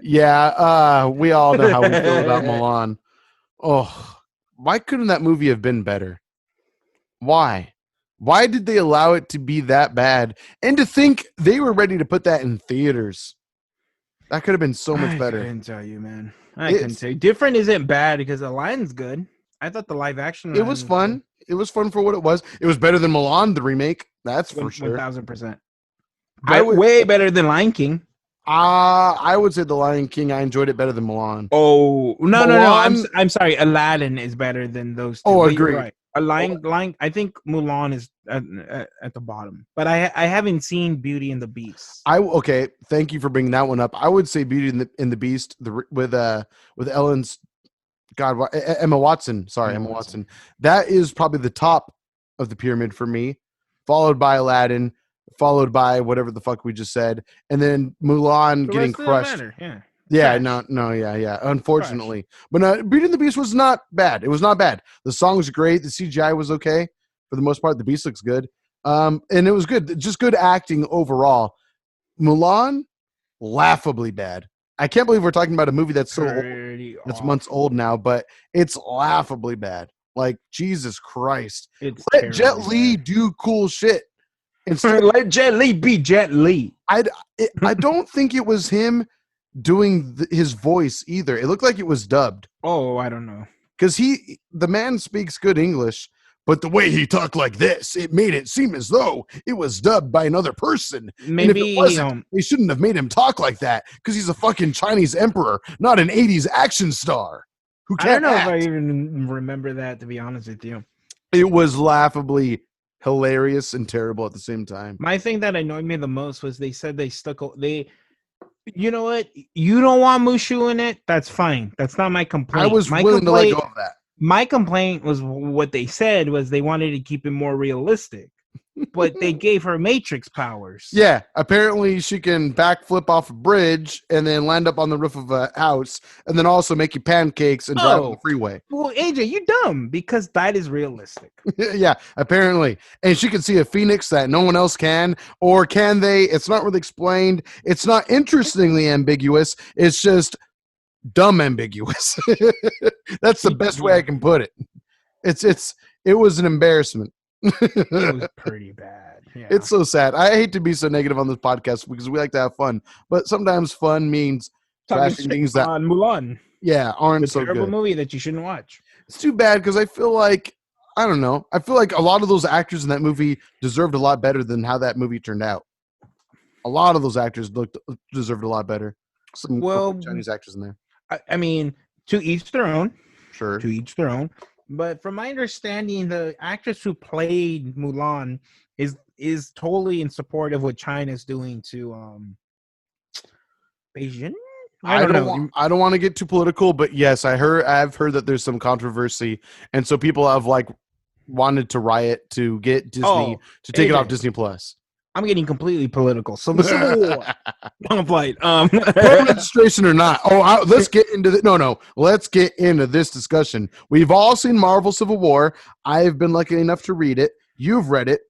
Yeah, we all know how we feel about Mulan. Oh, why couldn't that movie have been better? Why did they allow it to be that bad? And to think they were ready to put that in theaters. That could have been so much better. I couldn't tell you, man. I couldn't tell you. Different isn't bad because the line's good. I thought the live action. It was fun. It was fun for what it was. It was better than Mulan, the remake. That's for sure. 1,000%. Way better than Lion King. I would say the Lion King. I enjoyed it better than Mulan. Oh no! I'm sorry. Aladdin is better than those two. Oh, agree. Right. Lion. I think Mulan is at the bottom, but I haven't seen Beauty and the Beast. Okay. Thank you for bringing that one up. I would say Beauty and the Beast with Ellen's. God, Emma Watson. Sorry, Emma Watson. That is probably the top of the pyramid for me, followed by Aladdin, followed by whatever the fuck we just said, and then Mulan getting crushed. Yeah. Yeah. Unfortunately, trash. But no, Beauty and the Beast was not bad. It was not bad. The song was great. The CGI was okay for the most part. The Beast looks good, and it was good. Just good acting overall. Mulan, laughably bad. I can't believe we're talking about a movie that's so old. That's months old now, but it's laughably bad. Like, Jesus Christ. Let Jet Li do cool shit. Let Jet Li be Jet Li. I don't think it was him doing his voice either. It looked like it was dubbed. Oh, I don't know. Because the man speaks good English, but the way he talked like this, it made it seem as though it was dubbed by another person. Maybe and if it wasn't, they shouldn't have made him talk like that because he's a fucking Chinese emperor, not an 80s action star who can't act. If I even remember that, to be honest with you. It was laughably hilarious and terrible at the same time. My thing that annoyed me the most was they said you know what? You don't want Mushu in it? That's fine. That's not my complaint. I was willing to let go of that. My complaint was what they said was they wanted to keep it more realistic. But they gave her Matrix powers. Yeah, apparently she can backflip off a bridge and then land up on the roof of a house, and then also make you pancakes and drive on the freeway. Well, AJ, you dumb, because that is realistic. Yeah, apparently. And she can see a phoenix that no one else can, or can they? It's not really explained. It's not interestingly ambiguous. It's just dumb ambiguous. That's the best way I can put it. It was an embarrassment. It was pretty bad. Yeah. It's so sad. I hate to be so negative on this podcast because we like to have fun, but sometimes fun means trashing things that on Mulan. Yeah, aren't so good. Terrible movie that you shouldn't watch. It's too bad because I feel like I don't know. I feel like a lot of those actors in that movie deserved a lot better than how that movie turned out. A lot of those actors deserved a lot better. Some Chinese actors in there. I mean, to each their own. Sure. To each their own. But from my understanding, the actress who played Mulan is totally in support of what China's doing to Beijing. I don't want to get too political, but yes, I've heard that there's some controversy, and so people have wanted to riot to get Disney to take it off Disney Plus. I'm getting completely political. So the Civil War, long flight, registration or not? Let's get into Let's get into this discussion. We've all seen Marvel Civil War. I've been lucky enough to read it. You've read it.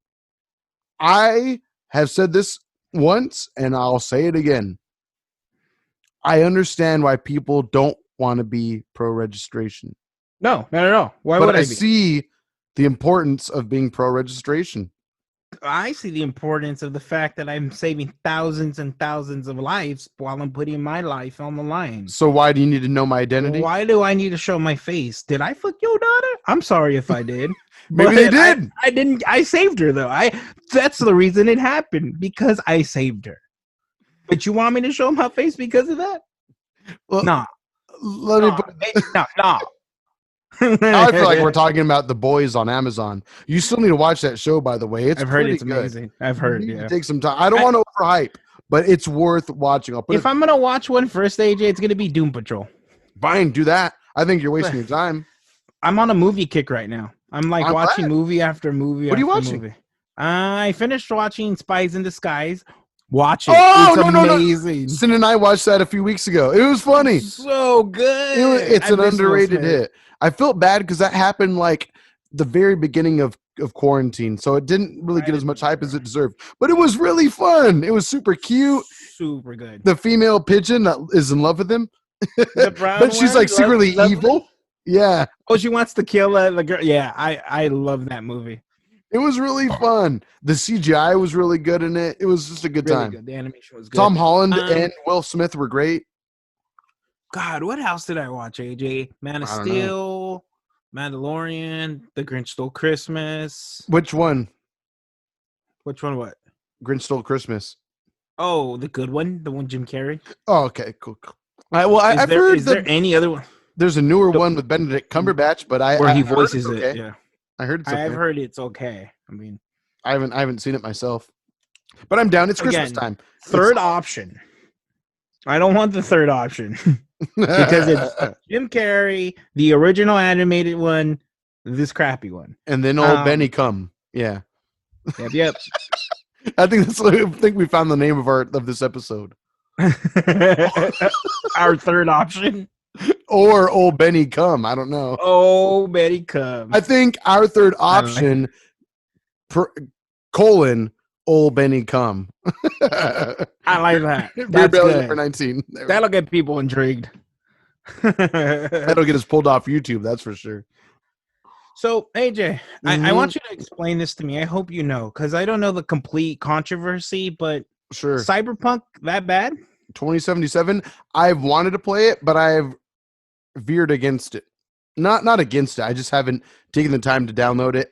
I have said this once, and I'll say it again. I understand why people don't want to be pro-registration. No. Why would I be? See the importance of being pro-registration. I see the importance of the fact that I'm saving thousands and thousands of lives while I'm putting my life on the line. So why do you need to know my identity? Why do I need to show my face? Did I fuck your daughter? I'm sorry if I did. Maybe they did. I didn't. I saved her though. That's the reason it happened, because I saved her. But you want me to show my face because of that? Well, nah. Let me put no. Now I feel like we're talking about The Boys on Amazon. You still need to watch that show, by the way. I've heard it's amazing. I've heard, yeah. Take some time. I don't want to overhype, but it's worth watching. If I'm gonna watch one first, AJ, it's gonna be Doom Patrol. Fine, do that. I think you're wasting your time. I'm on a movie kick right now. I'm watching movie after movie. What are you watching? Movie. I finished watching Spies in Disguise. Watch it. Oh, it's amazing. Sin and I watched that a few weeks ago. It was funny. So good. It's an underrated hit. I felt bad because that happened the very beginning of quarantine, so it didn't really get as much hype as it deserved. But it was really fun. It was super cute. Super good. The female pigeon that is in love with him. The brown but she's secretly evil. Yeah. Oh, she wants to kill the girl. Yeah, I love that movie. It was really fun. The CGI was really good in it. It was just a good time. Good. The animation was good. Tom Holland and Will Smith were great. God, what else did I watch, AJ? Man of Steel, Mandalorian, The Grinch Stole Christmas. Which one? Which one what? Grinch Stole Christmas. Oh, the good one? The one Jim Carrey? Oh, okay, cool. I've heard is there any other one? There's a newer one with Benedict Cumberbatch, but where he voices it. Okay. Yeah. I heard it's okay. I've heard it's okay. I mean, I haven't seen it myself. But I'm down. It's Christmas time. Third option. I don't want the third option. Because it's Jim Carrey, the original animated one, this crappy one, and then old Benny come. Yeah. Yep. I think we found the name of this episode. Our third option, or old Benny come. I don't know. Oh, Benny come. I think our third option, old Benny come. I like that. That's good. For 19. That'll get people intrigued. That'll get us pulled off YouTube, that's for sure. So, AJ, I want you to explain this to me. I hope you know, because I don't know the complete controversy, but sure. Cyberpunk, that bad? 2077, I've wanted to play it, but I've veered against it. Not against it. I just haven't taken the time to download it.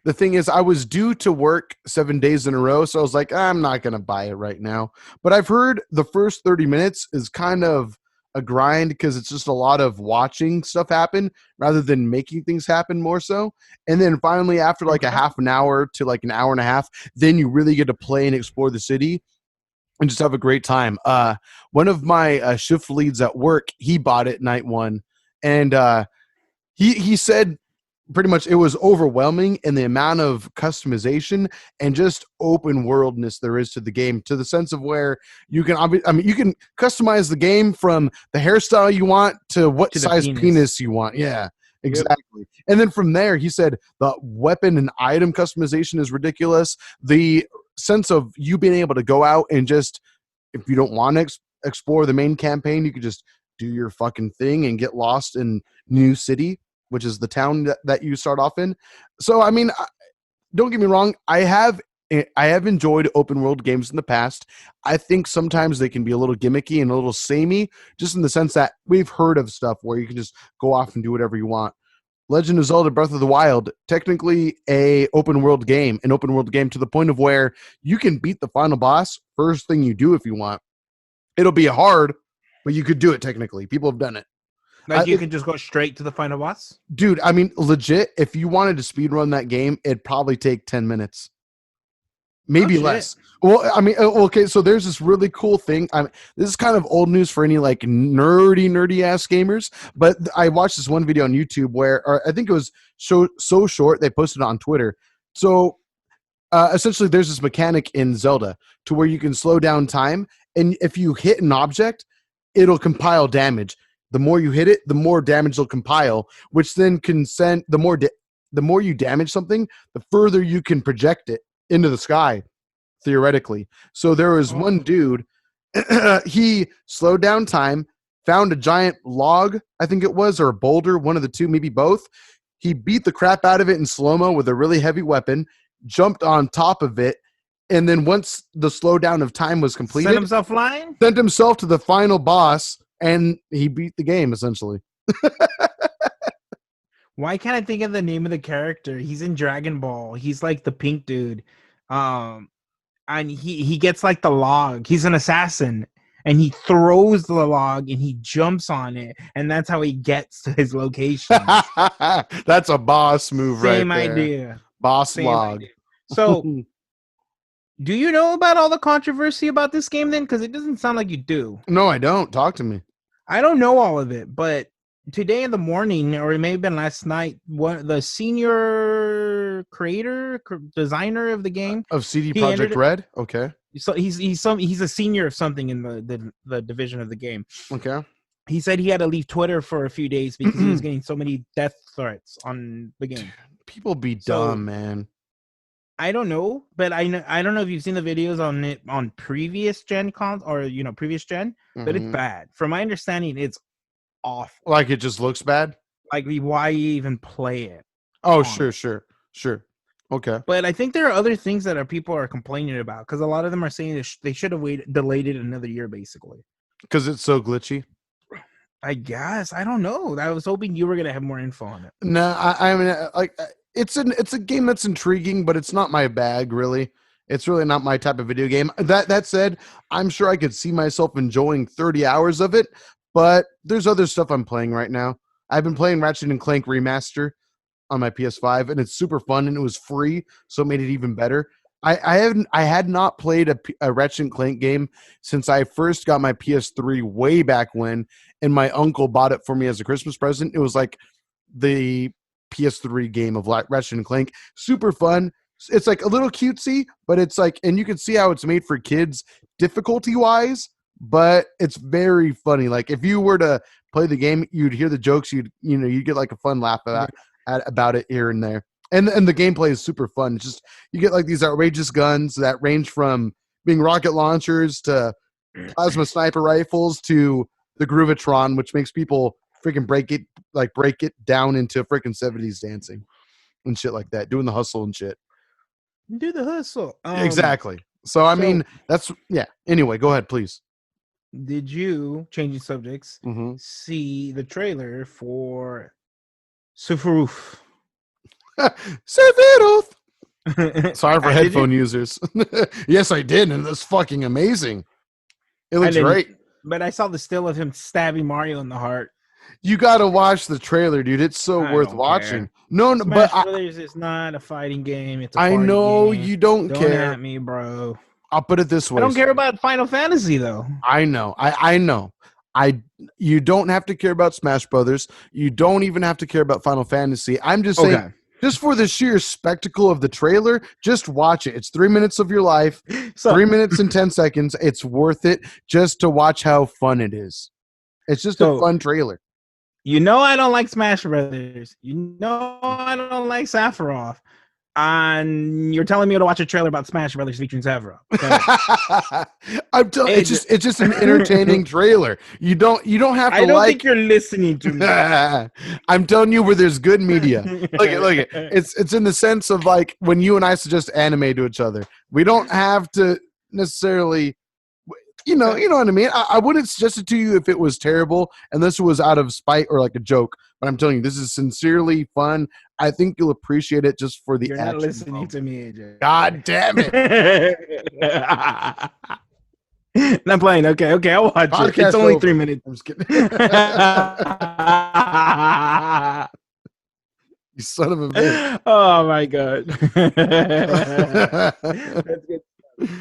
The thing is, I was due to work 7 days in a row, so I was like, I'm not going to buy it right now. But I've heard the first 30 minutes is kind of a grind because it's just a lot of watching stuff happen rather than making things happen more so. And then finally, after a half an hour to an hour and a half, then you really get to play and explore the city and just have a great time. One of my shift leads at work, he bought it night one, and he said pretty much it was overwhelming in the amount of customization and just open worldness there is to the game, to the sense of where you can, you can customize the game from the hairstyle you want to what To the size penis. penis you want. Yeah, exactly. And then from there, he said the weapon and item customization is ridiculous. The sense of you being able to go out and just, if you don't want to explore the main campaign, you could just do your fucking thing and get lost in New City, which is the town that you start off in. So, I mean, don't get me wrong. I have enjoyed open world games in the past. I think sometimes they can be a little gimmicky and a little samey, just in the sense that we've heard of stuff where you can just go off and do whatever you want. Legend of Zelda Breath of the Wild, technically an open world game to the point of where you can beat the final boss first thing you do if you want. It'll be hard, but you could do it technically. People have done it. Like you can just go straight to the final boss? Dude, I mean, legit, if you wanted to speedrun that game, it'd probably take 10 minutes. Maybe less. Well, I mean, okay, so there's this really cool thing. This is kind of old news for any like nerdy ass gamers, but I watched this one video on YouTube where, or I think it was so short, they posted it on Twitter. So essentially, there's this mechanic in Zelda to where you can slow down time, and if you hit an object, it'll compile damage. The more you hit it, the more damage will compile, which then can send the more you damage something, the further you can project it into the sky, theoretically. So there was one dude, he slowed down time, found a giant log, I think it was, or a boulder, one of the two, maybe both. He beat the crap out of it in slow-mo with a really heavy weapon, jumped on top of it, and then once the slowdown of time was completed, sent himself flying? Sent himself to the final boss, and he beat the game, essentially. Why can't I think of the name of the character? He's in Dragon Ball. He's like the pink dude. And he gets like the log. He's an assassin. And he throws the log and he jumps on it. And that's how he gets to his location. That's a boss move. Same right there. idea. Boss Same log. idea. So, do you know about all the controversy about this game then? Because it doesn't sound like you do. No, I don't. Talk to me. I don't know all of it, but today in the morning, or it may have been last night, the senior designer of the game of CD Projekt Red. Okay. So he's a senior of something in the division of the game. Okay. He said he had to leave Twitter for a few days because he was getting so many death threats on the game. People be dumb, man. I don't know, but I don't know if you've seen the videos on it on previous gen cons or previous gen, but it's bad. From my understanding, it's awful. Like it just looks bad. Like why even play it? Oh, sure. Okay. But I think there are other things that people are complaining about because a lot of them are saying they should have delayed it another year, basically. Because it's so glitchy. I guess I don't know. I was hoping you were gonna have more info on it. No, I mean, like it's a game that's intriguing, but it's not my bag, really. It's really not my type of video game. That said, I'm sure I could see myself enjoying 30 hours of it, but there's other stuff I'm playing right now. I've been playing Ratchet and Clank Remaster on my PS5, and it's super fun, and it was free, so it made it even better. I had not played a Ratchet and Clank game since I first got my PS3 way back when, and my uncle bought it for me as a Christmas present. It was like the PS3 game of Ratchet and Clank. Super fun. It's like a little cutesy, but it's like, and you can see how it's made for kids difficulty wise, but it's very funny. Like if you were to play the game, you'd hear the jokes, you'd get like a fun laugh about it here and there. And the gameplay is super fun. It's just, you get like these outrageous guns that range from being rocket launchers to plasma sniper rifles to the Groovatron, which makes people freaking break it down into freaking 70s dancing and shit like that, doing the hustle and shit. Do the hustle. Exactly. So, I mean, that's, yeah. Anyway, go ahead, please. Did you, changing subjects, see the trailer for Sephiroth? Sephiroth! Sorry for headphone users. Yes, I did, and it's fucking amazing. It looks great. But I saw the still of him stabbing Mario in the heart. You gotta watch the trailer, dude. It's so worth watching. Care. No, Smash Brothers is not a fighting game. It's a party game. You don't care. Don't at me, bro. I'll put it this way. I don't care about Final Fantasy though. I know. I know. You don't have to care about Smash Brothers. You don't even have to care about Final Fantasy. I'm just saying, just for the sheer spectacle of the trailer, just watch it. It's 3 minutes of your life, 3 minutes and 10 seconds. It's worth it just to watch how fun it is. It's just a fun trailer. You know I don't like Smash Brothers. You know I don't like Sephiroth. And you're telling me to watch a trailer about Smash Brothers featuring Sephiroth. I'm telling it's just an entertaining trailer. You don't have to. I don't think you're listening to me. I'm telling you where there's good media. Look at. It's in the sense of like when you and I suggest anime to each other. We don't have to necessarily. You know what I mean? I wouldn't suggest it to you if it was terrible, unless it was out of spite or like a joke. But I'm telling you, this is sincerely fun. I think you'll appreciate it just for the You're not listening to me, AJ. God damn it. I'm playing. Okay, I'll watch it. It's only 3 minutes. I'm just kidding. You son of a bitch. Oh, my God. That's good.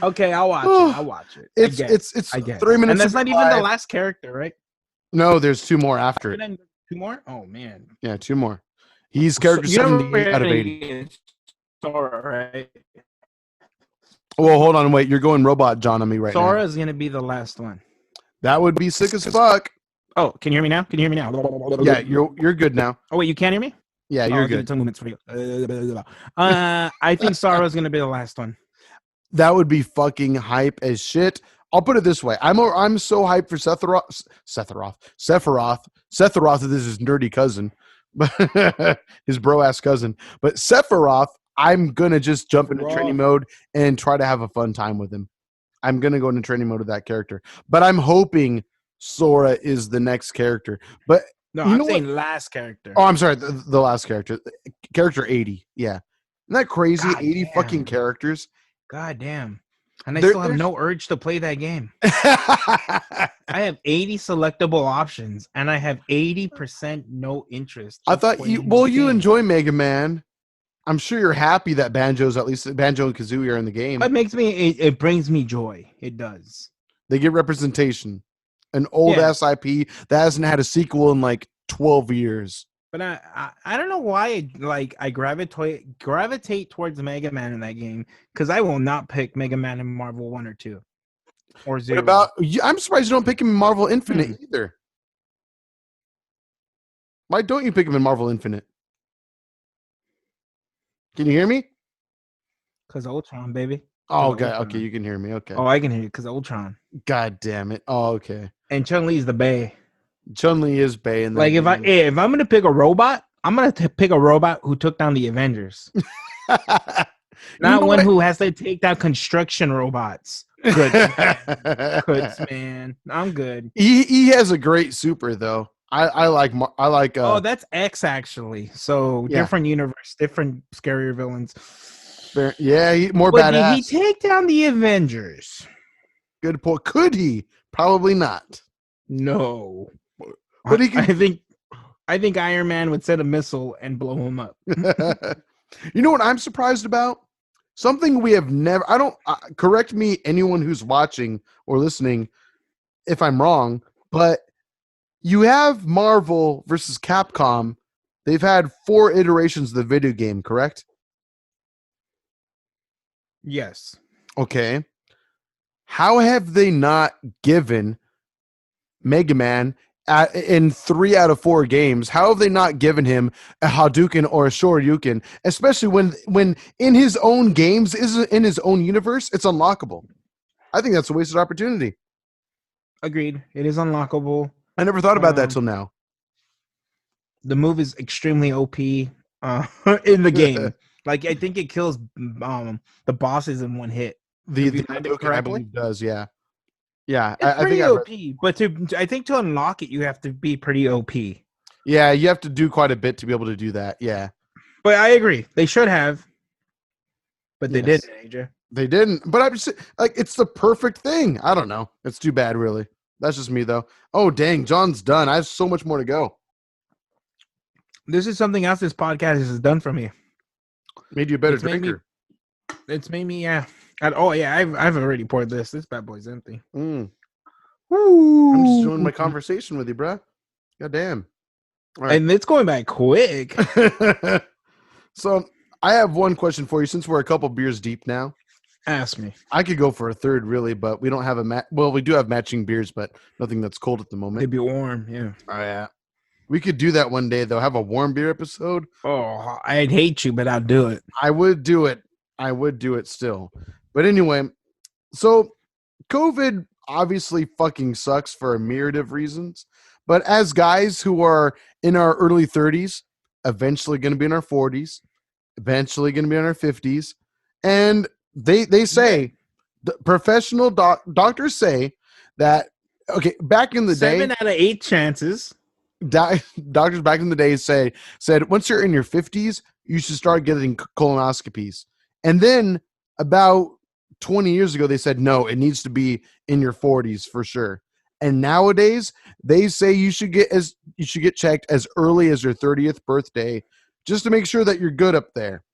Okay, I'll watch it. It's 3 minutes. And that's not even the last character, right? No, there's 2 more after it. 2 more? Oh, man. Yeah, 2 more. He's character 70 out of 80. Sora, right? Well, hold on, wait. You're going Robot John on me right now. Sora is going to be the last one. That would be sick as fuck. Oh, can you hear me now? Yeah, you're good now. Oh, wait, you can't hear me? Yeah, you're good. 2 minutes for you. I think Sora is going to be the last one. That would be fucking hype as shit. I'll put it this way. I'm so hyped for Sephiroth. Sephiroth is his nerdy cousin. His bro-ass cousin. But Sephiroth, I'm going to just jump into training mode and try to have a fun time with him. I'm going to go into training mode with that character. But I'm hoping Sora is the next character. But no, I'm saying last character. Oh, I'm sorry. The last character. Character 80. Yeah. Isn't that crazy? 80 fucking characters. God damn. And I still have no urge to play that game. I have 80 selectable options, and I have 80% no interest. I thought you enjoy Mega Man. I'm sure you're happy that Banjo and Kazooie are in the game. It brings me joy. It does. They get representation. An old ass IP that hasn't had a sequel in like 12 years. But I don't know why I gravitate towards Mega Man in that game, because I will not pick Mega Man in Marvel 1 or 2 or 0. I'm surprised you don't pick him in Marvel Infinite either. Why don't you pick him in Marvel Infinite? Can you hear me? Because Ultron, baby. Oh, okay, you can hear me. Okay. Oh, I can hear you because Ultron. God damn it. Oh, okay. And Chun-Li's the bae. Chun-Li is bae in that game. If I'm gonna pick a robot, I'm gonna pick a robot who took down the Avengers. Not one who has to take down construction robots. Good. Man. I'm good. He has a great super though. I like. Oh, that's X actually. So different universe, different scarier villains. Yeah, more badass. Did he take down the Avengers? Good point. Could he? Probably not. No. But I think Iron Man would set a missile and blow him up. You know what I'm surprised about? Something we have never. Correct me, anyone who's watching or listening, if I'm wrong. But you have Marvel versus Capcom. They've had 4 iterations of the video game, correct? Yes. Okay. How have they not given Mega Man in 3 out of 4 games? How have they not given him a Hadouken or a Shoryuken, especially when in his own games, in his own universe, it's unlockable? I think that's a wasted opportunity. Agreed. It is unlockable. I never thought about that till now. The move is extremely OP in the game. I think it kills the bosses in 1 hit. The Hadouken, I believe, does, yeah. Yeah, it's pretty OP, but I think to unlock it, you have to be pretty OP. Yeah, you have to do quite a bit to be able to do that. Yeah, but I agree, they should have, but they didn't. AJ, they didn't. But I'm just it's the perfect thing. I don't know. It's too bad, really. That's just me, though. Oh dang, John's done. I have so much more to go. This is something else this podcast has done for me. Made you a better drinker. It's made me, yeah. I've already poured this. This bad boy's empty. I'm just enjoying my conversation with you, bro. God damn. Right. And it's going back quick. So I have one question for you. Since we're a couple beers deep now, ask me. I could go for a third, really, but we don't have well, we do have matching beers, but nothing that's cold at the moment. They'd be warm, yeah. Oh yeah. We could do that one day, though. Have a warm beer episode. Oh, I'd hate you, but I'll do it. I would do it. I would do it still. But anyway, so COVID obviously fucking sucks for a myriad of reasons. But as guys who are in our early 30s, eventually going to be in our 40s, eventually going to be in our 50s, and they say, the professional doctors say that, okay, back in the day, 7 out of 8 chances. Doctors back in the day said once you're in your 50s, you should start getting colonoscopies. And then about 20 years ago, they said, no, it needs to be in your 40s for sure. And nowadays, they say you should get checked as early as your 30th birthday, just to make sure that you're good up there.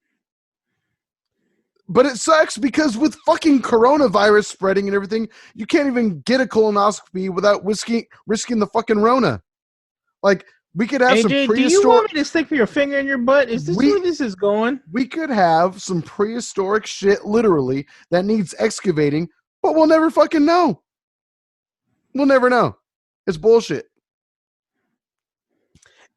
But it sucks because with fucking coronavirus spreading and everything, you can't even get a colonoscopy without risking the fucking Rona. Like, we could have AJ, some prehistoric... do you want me to stick your finger in your butt? Is this where this is going? We could have some prehistoric shit, literally, that needs excavating, but we'll never fucking know. We'll never know. It's bullshit.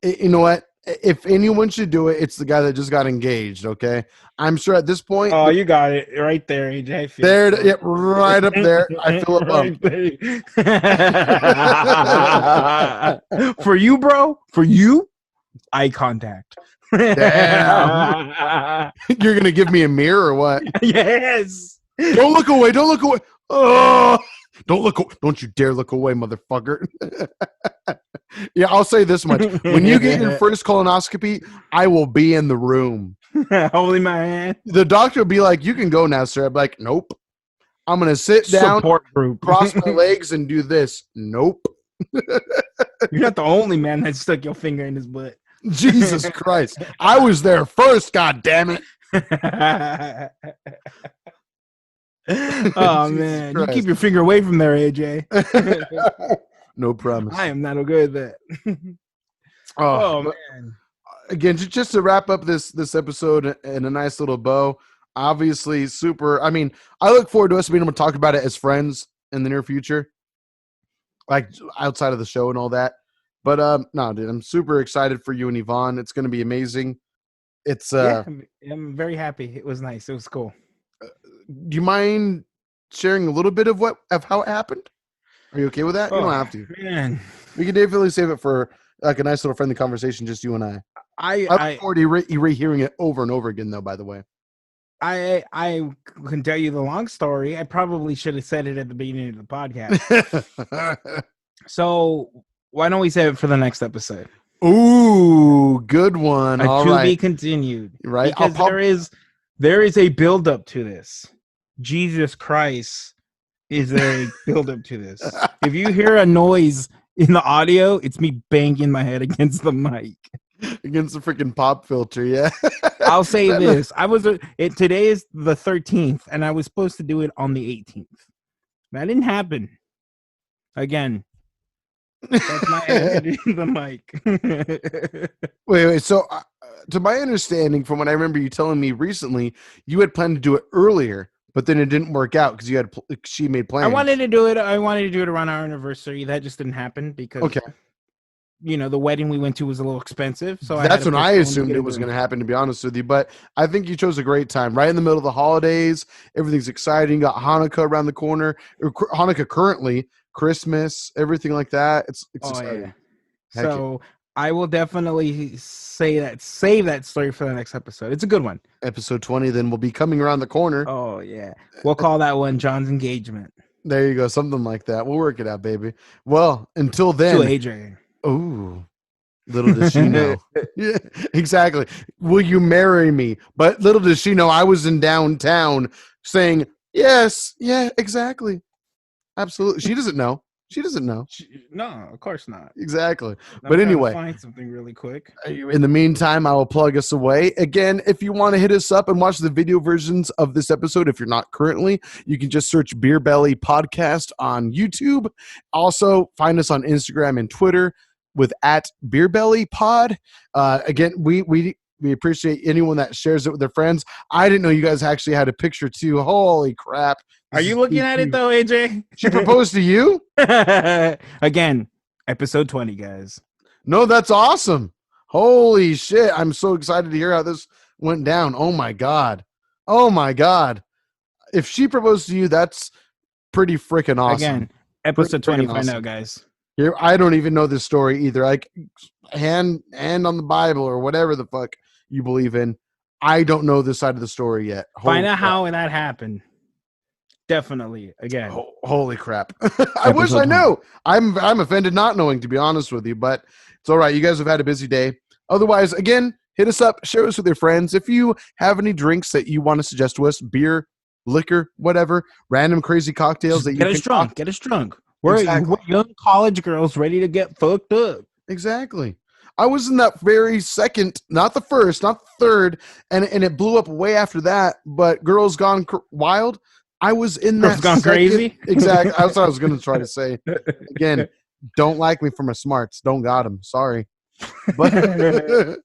You know what? If anyone should do it, it's the guy that just got engaged, okay? I'm sure at this point... Oh, you got it right there, AJ. There, yep, right up there. I feel a bump. For you, bro, for you, eye contact. Damn. You're going to give me a mirror or what? Yes. Don't look away. Don't look away. Oh, don't you dare look away, motherfucker. Yeah, I'll say this much. When you get your first colonoscopy, I will be in the room. Holding my hand. The doctor will be like, you can go now, sir. I'm like, nope. I'm going to sit down, support group, cross my legs, and do this. Nope. You're not the only man that stuck your finger in his butt. Jesus Christ. I was there first, god damn it. Oh, man. Christ. You keep your finger away from there, AJ. No promise. I am not okay with that. Oh man. Again, just to wrap up this episode in a nice little bow, obviously super. I mean, I look forward to us being able to talk about it as friends in the near future, like outside of the show and all that. But no, dude, I'm super excited for you and Yvonne. It's going to be amazing. It's I'm very happy. It was nice. It was cool. Do you mind sharing a little bit of how it happened? Are you okay with that? You don't have to. Man. We can definitely save it for like a nice little friendly conversation, just you and I. I look forward to rehearing it over and over again, though, by the way. I can tell you the long story. I probably should have said it at the beginning of the podcast. So why don't we save it for the next episode? Ooh, good one. To be continued. Right. Because there is a build up to this. Jesus Christ. Is there a build up to this? If you hear a noise in the audio, it's me banging my head against the mic. Against the freaking pop filter, yeah. I'll say this. Today is the 13th, and I was supposed to do it on the 18th. That didn't happen. Again. That's my head in the mic. Wait. So, to my understanding, from what I remember you telling me recently, you had planned to do it earlier. But then it didn't work out because she made plans. I wanted to do it around our anniversary. That just didn't happen because, the wedding we went to was a little expensive. So that's when I assumed it was going to happen, to be honest with you. But I think you chose a great time, right in the middle of the holidays. Everything's exciting. You got Hanukkah around the corner. Hanukkah currently, Christmas, everything like that. It's exciting. Yeah. So I will definitely save that story for the next episode. It's a good one. Episode 20 then will be coming around the corner. Oh, yeah. We'll call that one John's engagement. There you go. Something like that. We'll work it out, baby. Well, until then. To AJ. Ooh. Little does she know. Yeah, exactly. Will you marry me? But little does she know I was in downtown saying, yes, yeah, exactly. Absolutely. She doesn't know. She doesn't know. No, of course not. Exactly. But anyway, find something really quick. In the meantime, I will plug us away. Again, if you want to hit us up and watch the video versions of this episode, if you're not currently, you can just search Beer Belly Podcast on YouTube. Also, find us on Instagram and Twitter with @BeerBellyPod. Again, we appreciate anyone that shares it with their friends. I didn't know you guys actually had a picture too. Holy crap. Are you looking at it though, AJ? She proposed to you? Again, episode 20, guys. No, that's awesome. Holy shit. I'm so excited to hear how this went down. Oh my God. Oh my God. If she proposed to you, that's pretty freaking awesome. Again, episode 20, find out, guys. Here, I don't even know this story either. Like hand on the Bible or whatever the fuck you believe in. I don't know this side of the story yet. Find out how that happened. Definitely. Again. Holy crap. I wish I knew. I'm offended not knowing, to be honest with you, but it's all right. You guys have had a busy day. Otherwise, again, hit us up, share us with your friends. If you have any drinks that you want to suggest to us, beer, liquor, whatever, random crazy cocktails that you get us drunk. Get us drunk. We're young college girls ready to get fucked up. Exactly. I was in that very second, not the first, not the third, and it blew up way after that, but Girls Gone Wild, I was in that. Gone crazy? Exactly. That's what I was going to try to say. Again, don't like me for my smarts. Don't got them. Sorry. But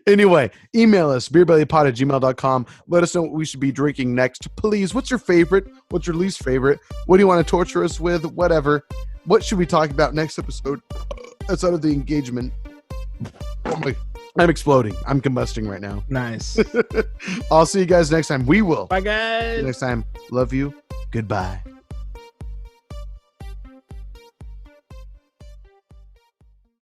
anyway, email us, beerbellypod@gmail.com. Let us know what we should be drinking next. Please, what's your favorite? What's your least favorite? What do you want to torture us with? Whatever. What should we talk about next episode? Outside of the engagement. Oh my, I'm exploding. I'm combusting right now. Nice. I'll see you guys next time. We will. Bye, guys. See you next time. Love you. Goodbye.